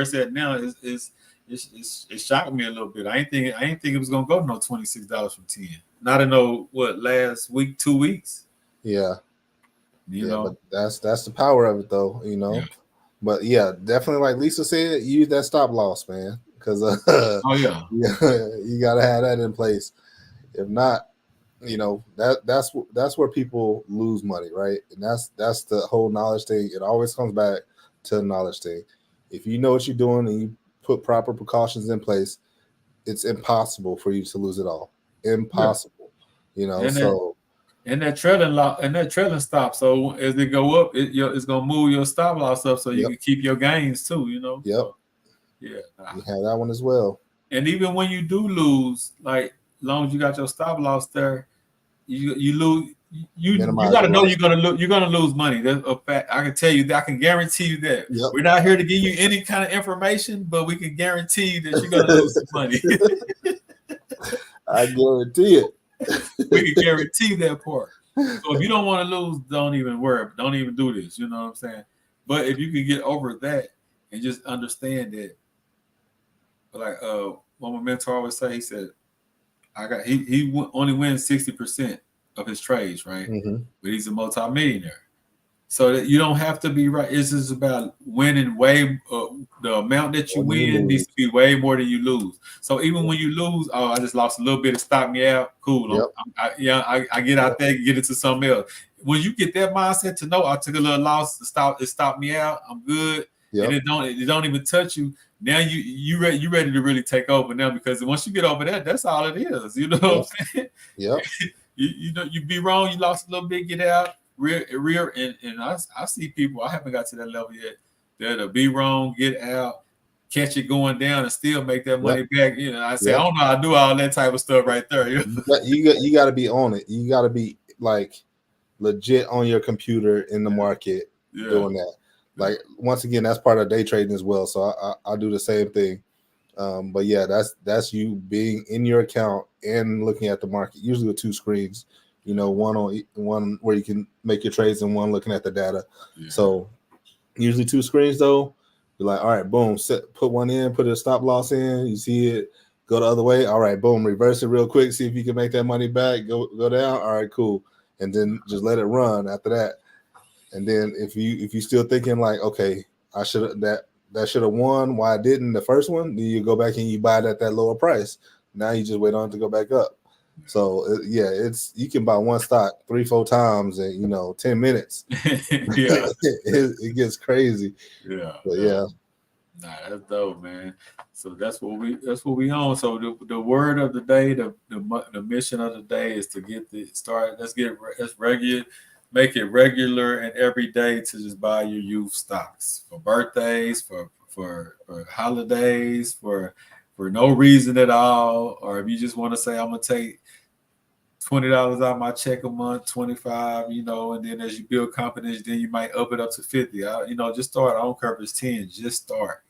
it's at now is. It shocked me a little bit. I ain't think it was gonna go to no $26 from 10. Not in last week, 2 weeks. Yeah. You know, but that's the power of it though, Yeah. But yeah, definitely like Lisa said, use that stop loss, man. Because you gotta have that in place. If not, that's where people lose money, right? And that's the whole knowledge thing. It always comes back to the knowledge thing. If you know what you're doing and you put proper precautions in place, it's impossible for you to lose it all. Impossible, and that trailing stop. So as they go up, it's gonna move your stop loss up, so you can keep your gains too. Yep. So, yeah. You have that one as well. And even when you do lose, like as long as you got your stop loss there, you lose. You got to know you're gonna lose money. That's a fact. I can tell you that. I can guarantee you that. Yep. We're not here to give you any kind of information, but we can guarantee you that you're gonna lose some money. I guarantee it. We can guarantee that part. So if you don't want to lose, don't even worry. Don't even do this. You know what I'm saying? But if you can get over that and just understand that, like what my mentor always say, he said, only wins 60% of his trades, right? Mm-hmm. But he's a multimillionaire. So that you don't have to be right. It's just about winning way. The amount that you When you win needs lose. to be way more than you lose. So even Yep. when you lose, oh, I just lost a little bit. It stopped me out. Cool. Yep. I get out there, get into something else. When you get that mindset to know I took a little loss, it stopped me out. I'm good, and Yep. it don't even touch you. Now you ready to really take over now, because once you get over that, that's all it is. You know what Yep. I'm saying? Yep. You know, you be wrong, you lost a little bit, get out, rear, and I see people, I haven't got to that level yet, that'll be wrong, get out, catch it going down, and still make that money Yep. back. You know, I say, I Yep. don't know how to do all that type of stuff right there. You know? You got to be on it. You got to be like legit on your computer in the market Yeah. doing that. Like once again, that's part of day trading as well. So I do the same thing. But yeah, that's you being in your account and looking at the market, usually with two screens. You know, one where you can make your trades and one looking at the data. Yeah. So usually two screens though. You're like, all right, boom, put one in, put a stop loss in. You see it go the other way. All right, boom, reverse it real quick. See if you can make that money back. Go down. All right, cool. And then just let it run after that. And then if you still thinking like, okay, I should that should have won, why I didn't the first one, then you go back and you buy it at that lower price. Now you just wait on it to go back up. So yeah, it's you can buy one stock 3-4 times in 10 minutes. Yeah. it gets crazy. Yeah. But yeah. Nah, that's dope, man. So that's what we on. So the word of the day, the mission of the day is to get the start. Let's regular, make it regular and every day to just buy your youth stocks for birthdays, for holidays, for no reason at all, or if you just want to say I'm gonna take $20 out of my check a month, 25, and then as you build confidence, then you might up it up to 50. Just start. I don't care if it's 10, just start.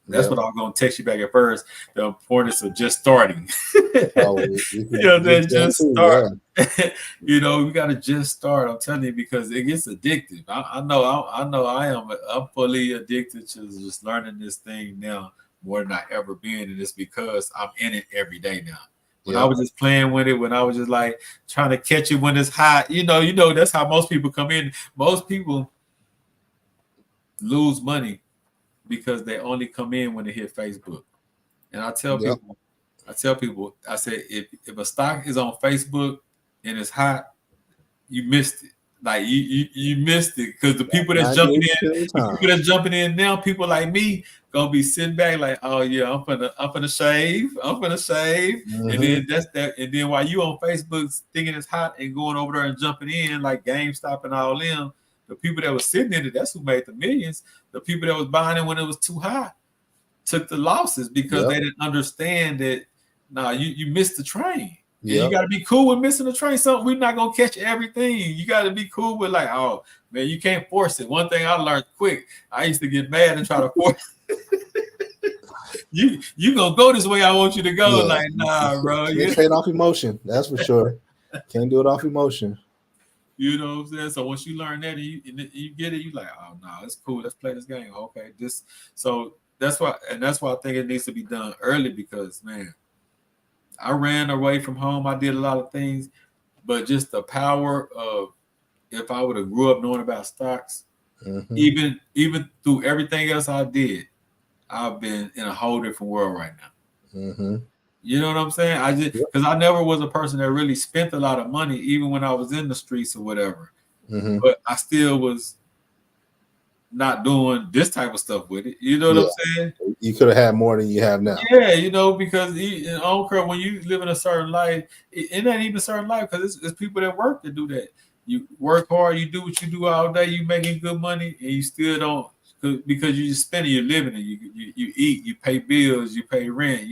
That's what I'm going to text you back at first. The importance of just starting. Just start. Yeah. We got to just start. I'm telling you, because it gets addictive. I know I'm fully addicted to just learning this thing now more than I ever been. And it's because I'm in it every day now. When I was just playing with it, when I was just like trying to catch it when it's hot, that's how most people come in. Most people lose money because they only come in when they hit Facebook. And I tell people, I say, if a stock is on Facebook and it's hot, you missed it. Like you missed it, because the people that's jumping in now, people like me gonna be sitting back like, oh yeah, I'm gonna save, Mm-hmm. and then that's that. And then while you on Facebook thinking it's hot and going over there and jumping in like GameStop and all them, the people that was sitting in it, that's who made the millions. The people that was buying it when it was too hot took the losses because they didn't understand that. Nah, you missed the train. Yeah, you got to be cool with missing the train. So we're not gonna catch everything. You got to be cool with like, oh man, you can't force it. One thing I learned quick, I used to get mad and try to force. You gonna go this way? I want you to go. Like, nah, bro. You trade off emotion. That's for sure. Can't do it off emotion. You know what I'm saying? So once you learn that and you get it, you like, oh no, it's cool. Let's play this game. Okay, so that's why I think it needs to be done early, because man, I ran away from home. I did a lot of things, but just the power of, if I would have grew up knowing about stocks, even through everything else I did, I've been in a whole different world right now. Mm-hmm. You know what I'm saying? I just because I never was a person that really spent a lot of money, even when I was in the streets or whatever. Mm-hmm. But I still was not doing this type of stuff with it. You know what I'm saying? You could have had more than you have now. Yeah, because I don't care, when you live in a certain life, it ain't even a certain life, because it's people that work to do that. You work hard, you do what you do all day, you making good money, and you still don't, because you just spending your living, and you eat, you pay bills, you pay rent,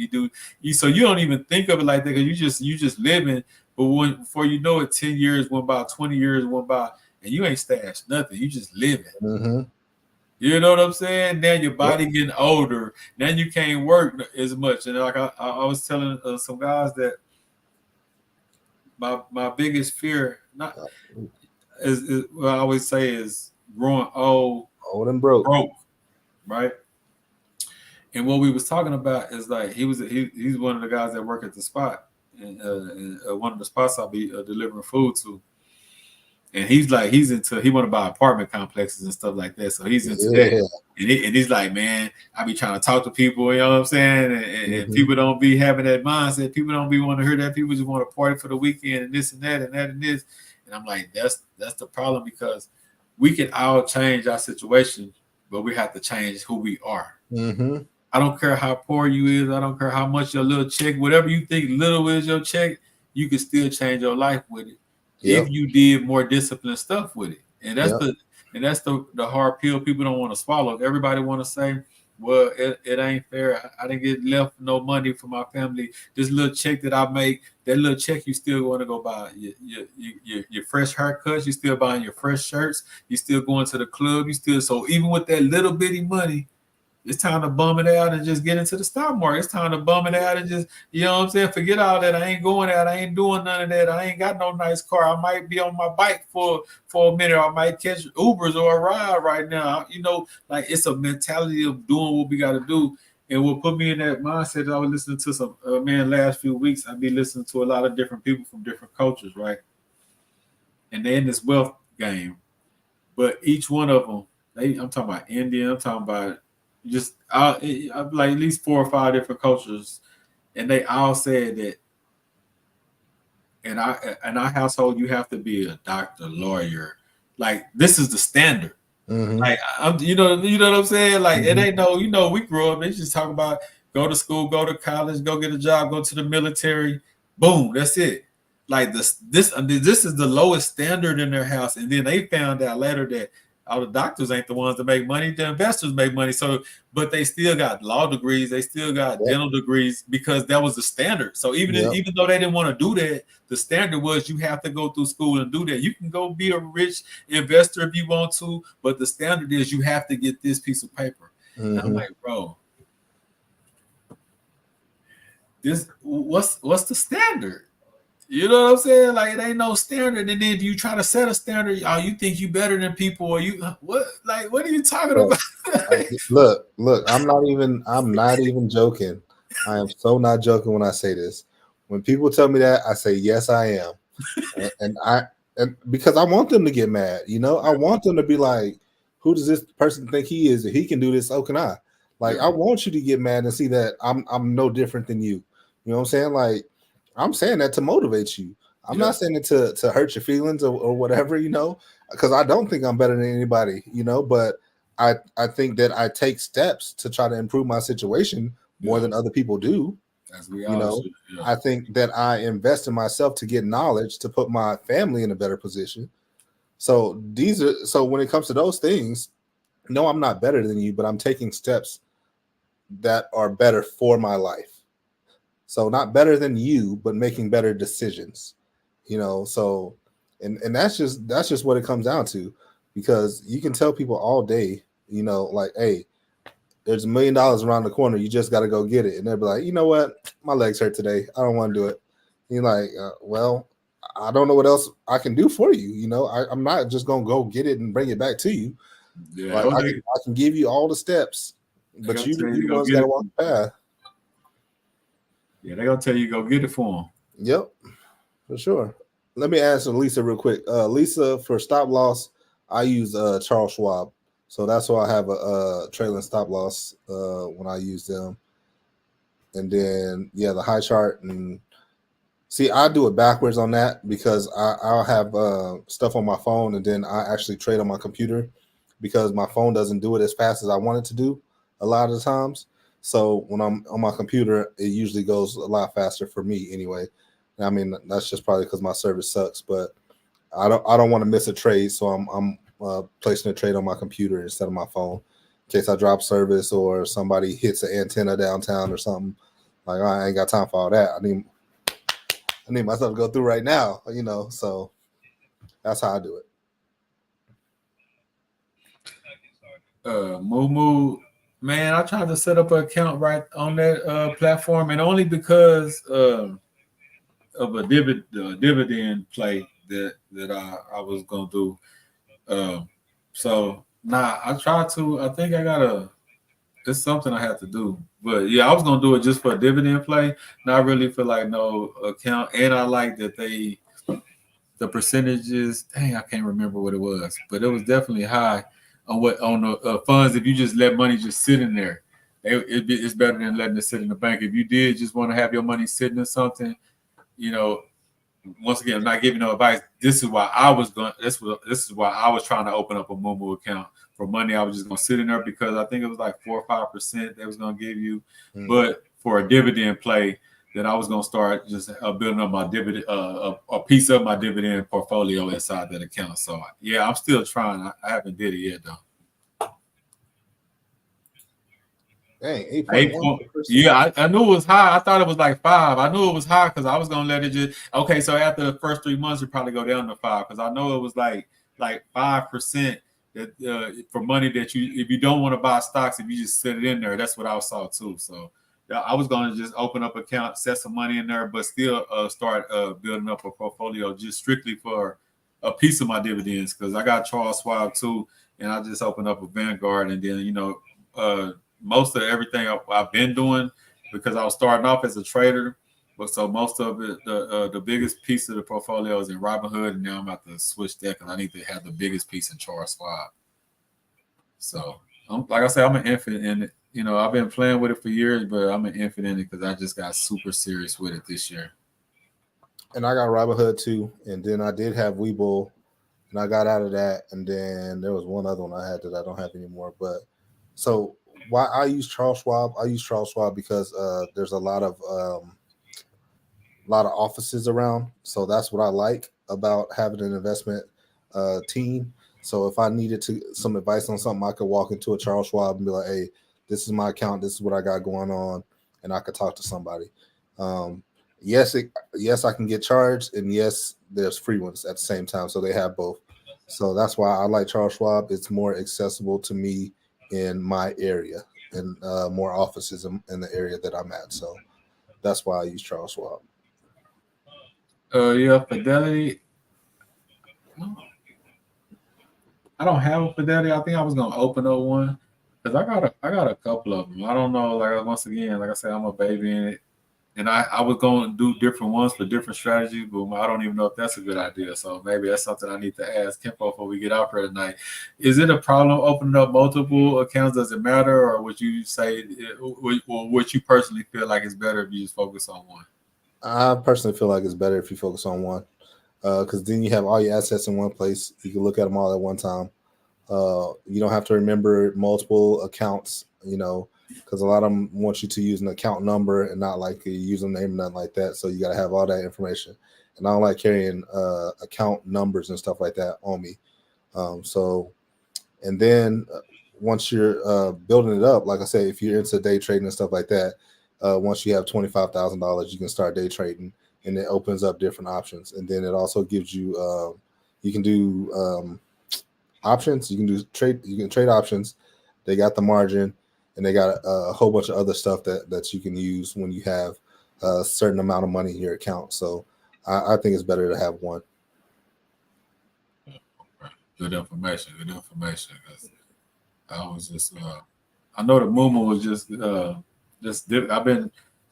so you don't even think of it like that, because you just living. But before you know it, 10 years went by, 20 years went by, and you ain't stashed nothing. You just living. Mm-hmm. You know what I'm saying? Now your body getting older. Now you can't work as much. And like I was telling some guys that my biggest fear not is what I always say is growing old Old and broke. broke, right? And what we was talking about is like he's one of the guys that work at the spot, and one of the spots I'll be delivering food to. And he's like he want to buy apartment complexes and stuff like that, so he's into that. Yeah. And he's like, man, I be trying to talk to people, you know what I'm saying? And Mm-hmm. people don't be having that mindset. People don't be want to hear that. People just want to party for the weekend and this and that and that and this. And I'm like, that's the problem, because we can all change our situation, but we have to change who we are. Mm-hmm. I don't care how poor you is. I don't care how much your little check, whatever you think little is your check, you can still change your life with it if Yep. you did more disciplined stuff with it. And that's Yep. the hard pill people don't want to swallow. Everybody want to say, well, it ain't fair. I didn't get left no money for my family. This little check that I make, that little check, you still want to go buy your fresh haircuts. You still buying your fresh shirts. You still going to the club. You still, so even with that little bitty money, it's time to bum it out and just get into the stock market. It's time to bum it out and just, you know what I'm saying? Forget all that. I ain't going out. I ain't doing none of that. I ain't got no nice car. I might be on my bike for a minute. I might catch Ubers or a ride right now. You know, like it's a mentality of doing what we got to do. And what put me in that mindset, I was listening to some, man, last few weeks, I've been listening to a lot of different people from different cultures, right? And they're in this wealth game. But each one of them, I'm talking about India, I'm talking about just like at least 4 or 5 different cultures, and they all said that in our household you have to be a doctor, lawyer, like this is the standard. Mm-hmm. Like you know what I'm saying? Like it Mm-hmm. ain't no, we grew up, they just talk about go to school, go to college, go get a job, go to the military, boom, that's it. Like this is the lowest standard in their house. And then they found out later that all the doctors ain't the ones that make money, the investors make money. So, but they still got law degrees, they still got Yep. dental degrees because that was the standard. So Yep. even though they didn't want to do that, the standard was you have to go through school and do that. You can go be a rich investor if you want to, but the standard is you have to get this piece of paper. And I'm Mm-hmm. like, bro, this what's the standard? You know what I'm saying? Like it ain't no standard. And then you try to set a standard, oh, you think you better than people, or you what? Like what are you talking Bro, about? look. I'm not even joking. I am so not joking when I say this. When people tell me that, I say yes, I am, and because I want them to get mad. You know, I want them to be like, "Who does this person think he is? If he can do this, so can I." Like, Yeah, I want you to get mad and see that I'm no different than you. You know what I'm saying? Like, I'm saying that to motivate you. I'm yeah, not saying it to hurt your feelings or whatever. You know, because I don't think I'm better than anybody. You know, but I think that I take steps to try to improve my situation more yeah. than other people do. As we You all know, should. Yeah, I think that I invest in myself to get knowledge to put my family in a better position. So when it comes to those things, no, I'm not better than you, but I'm taking steps that are better for my life. So not better than you, but making better decisions. You know, so and that's just what it comes down to, because you can tell people all day, you know, like, hey, there's $1 million around the corner. You just got to go get it. And they'll be like, you know what? My legs hurt today. I don't want to do it. And you're like, well, I don't know what else I can do for you. You know, I'm not just going to go get it and bring it back to you. yeah. Like, I can give you all the steps, They but gonna you tell you you to the go ones get got to it. walk the path. Yeah, they gonna tell you go get it for them. Yep, for sure. Let me answer Lisa real quick. Lisa, for stop loss, I use Charles Schwab. So that's why I have a trailing stop loss when I use them. And then, yeah, the high chart. And see, I do it backwards on that because I'll have stuff on my phone and then I actually trade on my computer because my phone doesn't do it as fast as I want it to do a lot of the times. So when I'm on my computer, it usually goes a lot faster for me anyway. I mean, that's just probably because my service sucks, but I don't want to miss a trade, so I'm placing a trade on my computer instead of my phone in case I drop service or somebody hits an antenna downtown or something. Like, I ain't got time for all that. I need myself to go through right now, you know. So that's how I do it. Moo, man, I tried to set up an account right on that platform, and only because of a dividend play that I was gonna do. So nah, I try to. I think I gotta. It's something I have to do. But yeah, I was gonna do it just for a dividend play, not really for like no account. And I like that the percentages. Dang, I can't remember what it was, but it was definitely high on the funds. If you just let money just sit in there, it's better than letting it sit in the bank. If you did just want to have your money sitting in something, you know, once again, I'm not giving no advice. This is why I was going. This is why I was trying to open up a Momo account for money. I was just going to sit in there because I think it was like 4 or 5% they was going to give you, but for a dividend play, that I was going to start just building up my dividend, a piece of my dividend portfolio inside that account. So yeah, I'm still trying. I haven't did it yet though. Dang, 8.1%. Yeah, I knew it was high. I thought it was like 5. I knew it was high because I was gonna let it just okay. So after the first 3 months, it probably go down to 5 because I know it was like 5% that for money that you if you don't want to buy stocks, if you just set it in there, that's what I saw too. So yeah, I was gonna just open up an account, set some money in there, but still start building up a portfolio just strictly for a piece of my dividends because I got Charles Schwab too, and I just opened up a Vanguard, and then most of everything I've been doing because I was starting off as a trader, but so most of it, the biggest piece of the portfolio is in Robinhood, and now I'm about to switch that because I need to have the biggest piece in Charles Schwab. So, like I said, I'm an infant in it. I've been playing with it for years, but I'm an infant in it because I just got super serious with it this year. And I got Robinhood too, and then I did have Webull, and I got out of that, and then there was one other one I had that I don't have anymore. But so why I use Charles Schwab? I use Charles Schwab because there's a lot of offices around, so that's what I like about having an investment team. So if I needed some advice on something, I could walk into a Charles Schwab and be like, "Hey, this is my account. This is what I got going on," and I could talk to somebody. Um, yes, I can get charged, and yes, there's free ones at the same time. So they have both. So that's why I like Charles Schwab. It's more accessible to me in my area, and more offices in the area that I'm at. So that's why I use Charles Schwab. Yeah, Fidelity. I don't have a Fidelity. I think I was gonna open up one because I got a couple of them. I don't know. Like once again, like I said, I'm a baby in it, and I was going to do different ones for different strategies, but I don't even know if that's a good idea. So maybe that's something I need to ask Kimpo before we get out here tonight. Is it a problem opening up multiple accounts? Does it matter, or would you say, or would you personally feel like it's better if you just focus on one? I personally feel like it's better if you focus on one, because then you have all your assets in one place. You can look at them all at one time. You don't have to remember multiple accounts, because a lot of them want you to use an account number and not like a username, nothing like that. So you got to have all that information. And I don't like carrying account numbers and stuff like that on me. And then once you're building it up, like I say, if you're into day trading and stuff like that, once you have $25,000, you can start day trading, and it opens up different options. And then it also gives you, you can do options. You can trade options. They got the margin, and they got a whole bunch of other stuff that you can use when you have a certain amount of money in your account. So I think it's better to have one. Good information. Good information. 'Cause I was just, I know the movement was I've been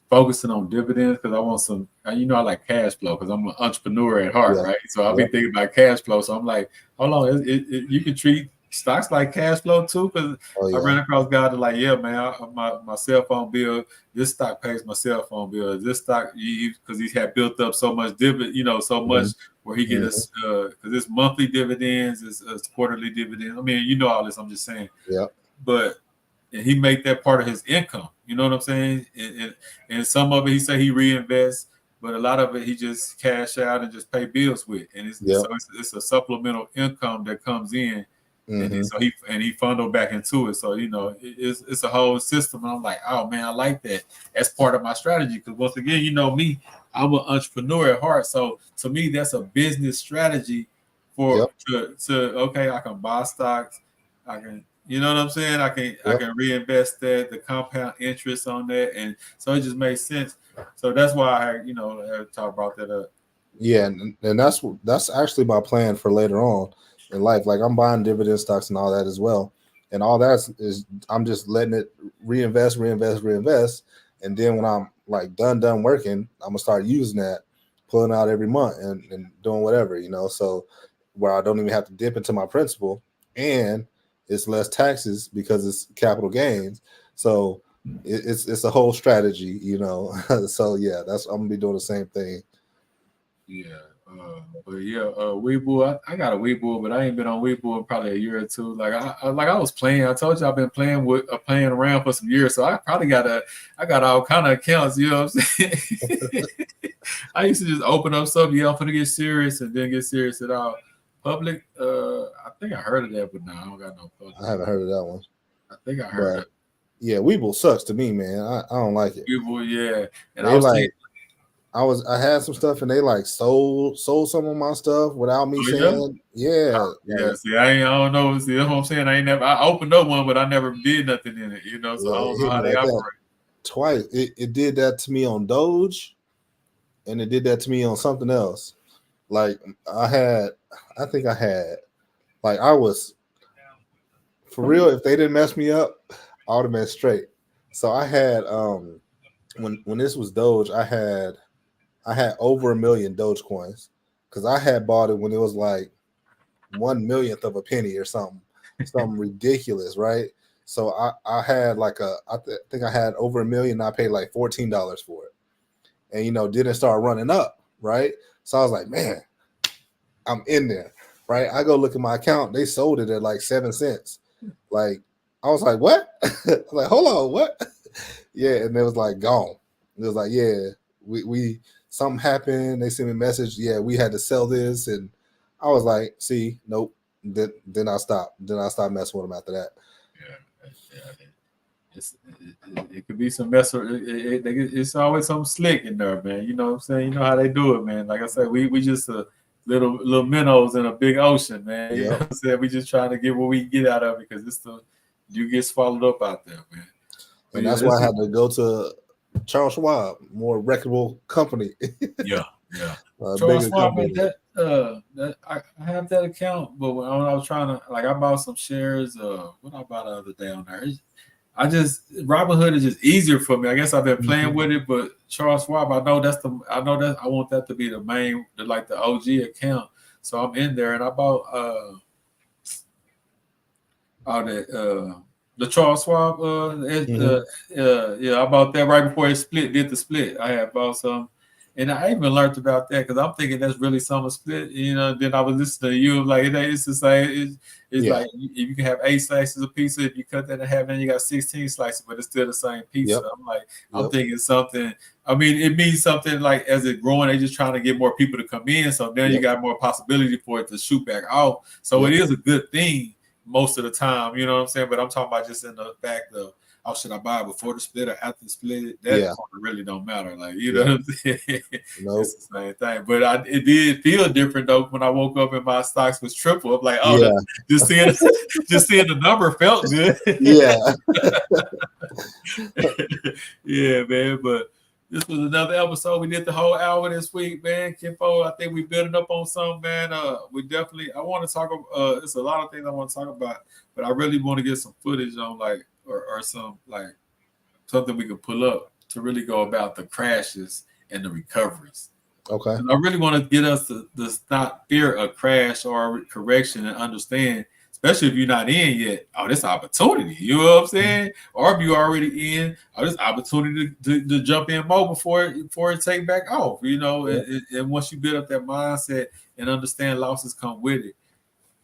focusing on dividends because I want some, I like cash flow because I'm an entrepreneur at heart, Yeah. right? So I'll be thinking about cash flow. So I'm like, hold on, you can treat stocks like cash flow too? Because I ran across guys that like, yeah, man, my cell phone bill, this stock pays my cell phone bill. This stock, because he had built up so much dividend, so much where he gets because it's monthly dividends, it's quarterly dividends. I mean, all this. I'm just saying. Yeah. But and he make that part of his income. You know what I'm saying? And some of it he say he reinvests, but a lot of it he just cash out and just pay bills with. And it's a supplemental income that comes in, and so he funneled back into it. So it's a whole system. And I'm like, oh man, I like that. That's part of my strategy because once again, me, I'm an entrepreneur at heart. So to me, that's a business strategy to okay, I can buy stocks, I can. You know what I'm saying? I can reinvest that, the compound interest on that, and so it just makes sense. So that's why I talk about that. Yeah, and that's actually my plan for later on in life. Like I'm buying dividend stocks and all that as well, and all that is I'm just letting it reinvest, reinvest, reinvest, and then when I'm like done working, I'm gonna start using that, pulling out every month and doing whatever, So where I don't even have to dip into my principal, and it's less taxes because it's capital gains. So it's a whole strategy. So yeah, that's I'm gonna be doing the same thing. Yeah. But yeah, Weeble, I got a Weeble, but I ain't been on Weeble in probably a year or two. Like I was playing. I told you I've been playing around for some years, so I got all kind of accounts. You know what I'm saying? I used to just open up stuff. Yeah, I'm gonna get serious, and then get serious at all. Public, I think I heard of that, but no, I don't got no public. I haven't heard of that one. I think I heard But of yeah, Weeble sucks to me, man. I don't like it. Weeble, yeah. And I They was thinking, like I had some stuff and they like sold some of my stuff without me oh yeah. saying, yeah, Yeah, like see, I don't know. See, that's what I'm saying. I opened up one, but I never did nothing in it, so I yeah, don't it know hit me how they like that operate. twice. It did that to me on Doge and it did that to me on something else. Like I think I had like I was for real, if they didn't mess me up, I would have been straight. So I had when this was Doge, I had over 1 million Dogecoins because I had bought it when it was like 1 millionth of a penny or something ridiculous, right? So I had like think I had over 1 million. I paid like $14 for it, and didn't start running up, right? So I was like, man, I'm in there, right? I go look at my account. They sold it at like 7 cents. Like I was like, what? I was like, hold on, what? Yeah, and it was like gone. It was like, yeah, we something happened. They sent me a message. Yeah, we had to sell this, and I was like, see, nope. Then I stopped. Then I stopped messing with them after that. Yeah. It could be some mess. It's always something slick in there, man. You know what I'm saying? You know how they do it, man. Like I said, we just little minnows in a big ocean, man. You know Yep. what I'm saying? We just trying to get what we can get out of it because you get swallowed up out there, man. But And yeah, that's why I had to go to Charles Schwab, more reputable company, yeah, yeah. a Charles bigger Schwab, man, company. I have that account, but when I was trying to I bought some shares. What I bought the other day on there. I just Robinhood is just easier for me. I guess I've been playing with it, but Charles Schwab, I know that I want that to be the main, the OG account. So I'm in there, and I bought all that the Charles Schwab yeah, I bought that right before it did the split. I had bought some. And I even learned about that because I'm thinking that's really some split. Then I was listening to you like it's the same. It's Yeah. like if you can have 8 slices of pizza, if you cut that in half, then you got 16 slices, but it's still the same pizza. Yep. I'm Yep. thinking something. I mean, it means something like as it growing, they just trying to get more people to come in. So then you Yep. got more possibility for it to shoot back out. So Yep. it is a good thing most of the time. You know what I'm saying? But I'm talking about just in the fact of, oh, should I buy it before the split or after the split? That Yeah. part really don't matter. Like, you know Yep. what I'm saying? Nope. It's the same thing. But it did feel different though when I woke up and my stocks was triple. I'm like, oh, Yeah. just seeing the number felt good. Yeah. Yeah, man. But this was another episode. We did the whole hour this week, man. Kimpo, I think we building up on something, man. We definitely. I want to talk. It's a lot of things I want to talk about, but I really want to get some footage on or some something we could pull up to really go about the crashes and the recoveries. Okay. I really want to get us to not fear a crash or a correction and understand, especially if you're not in yet. Oh, this opportunity. You know what I'm saying? Or if you're already in, oh, this opportunity to jump in more before it take back off. Yeah. And once you build up that mindset and understand losses come with it,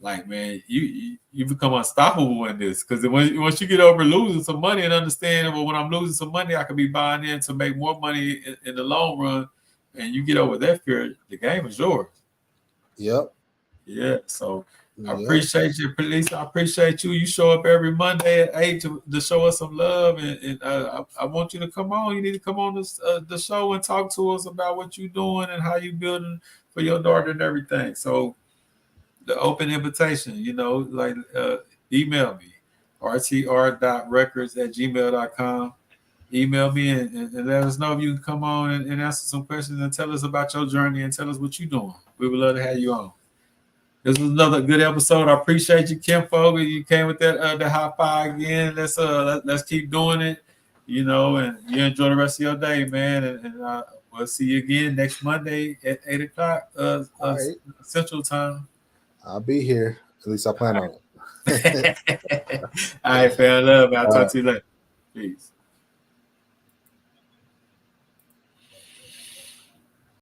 like man, you become unstoppable in this because once you get over losing some money and understand, well, when I'm losing some money, I could be buying in to make more money in the long run, and you get over that fear, the game is yours. Yep. Yeah. So I Yep. appreciate you, police. I appreciate you. You show up every Monday at 8 to show us some love, and I want you to come on. You need to come on the show and talk to us about what you're doing and how you building for your daughter and everything. So the open invitation, email me, rtr.records@gmail.com. email me and let us know if you can come on and answer some questions and tell us about your journey and tell us what you're doing. We would love to have you on. This was another good episode. I appreciate you, Kim Fogel. You came with that the high five again. Let's keep doing it, and you enjoy the rest of your day, man. And we'll see you again next Monday at 8 o'clock All right. Central Time. I'll be here. At least I plan on it. All right, fair love. I'll talk to you later. Peace.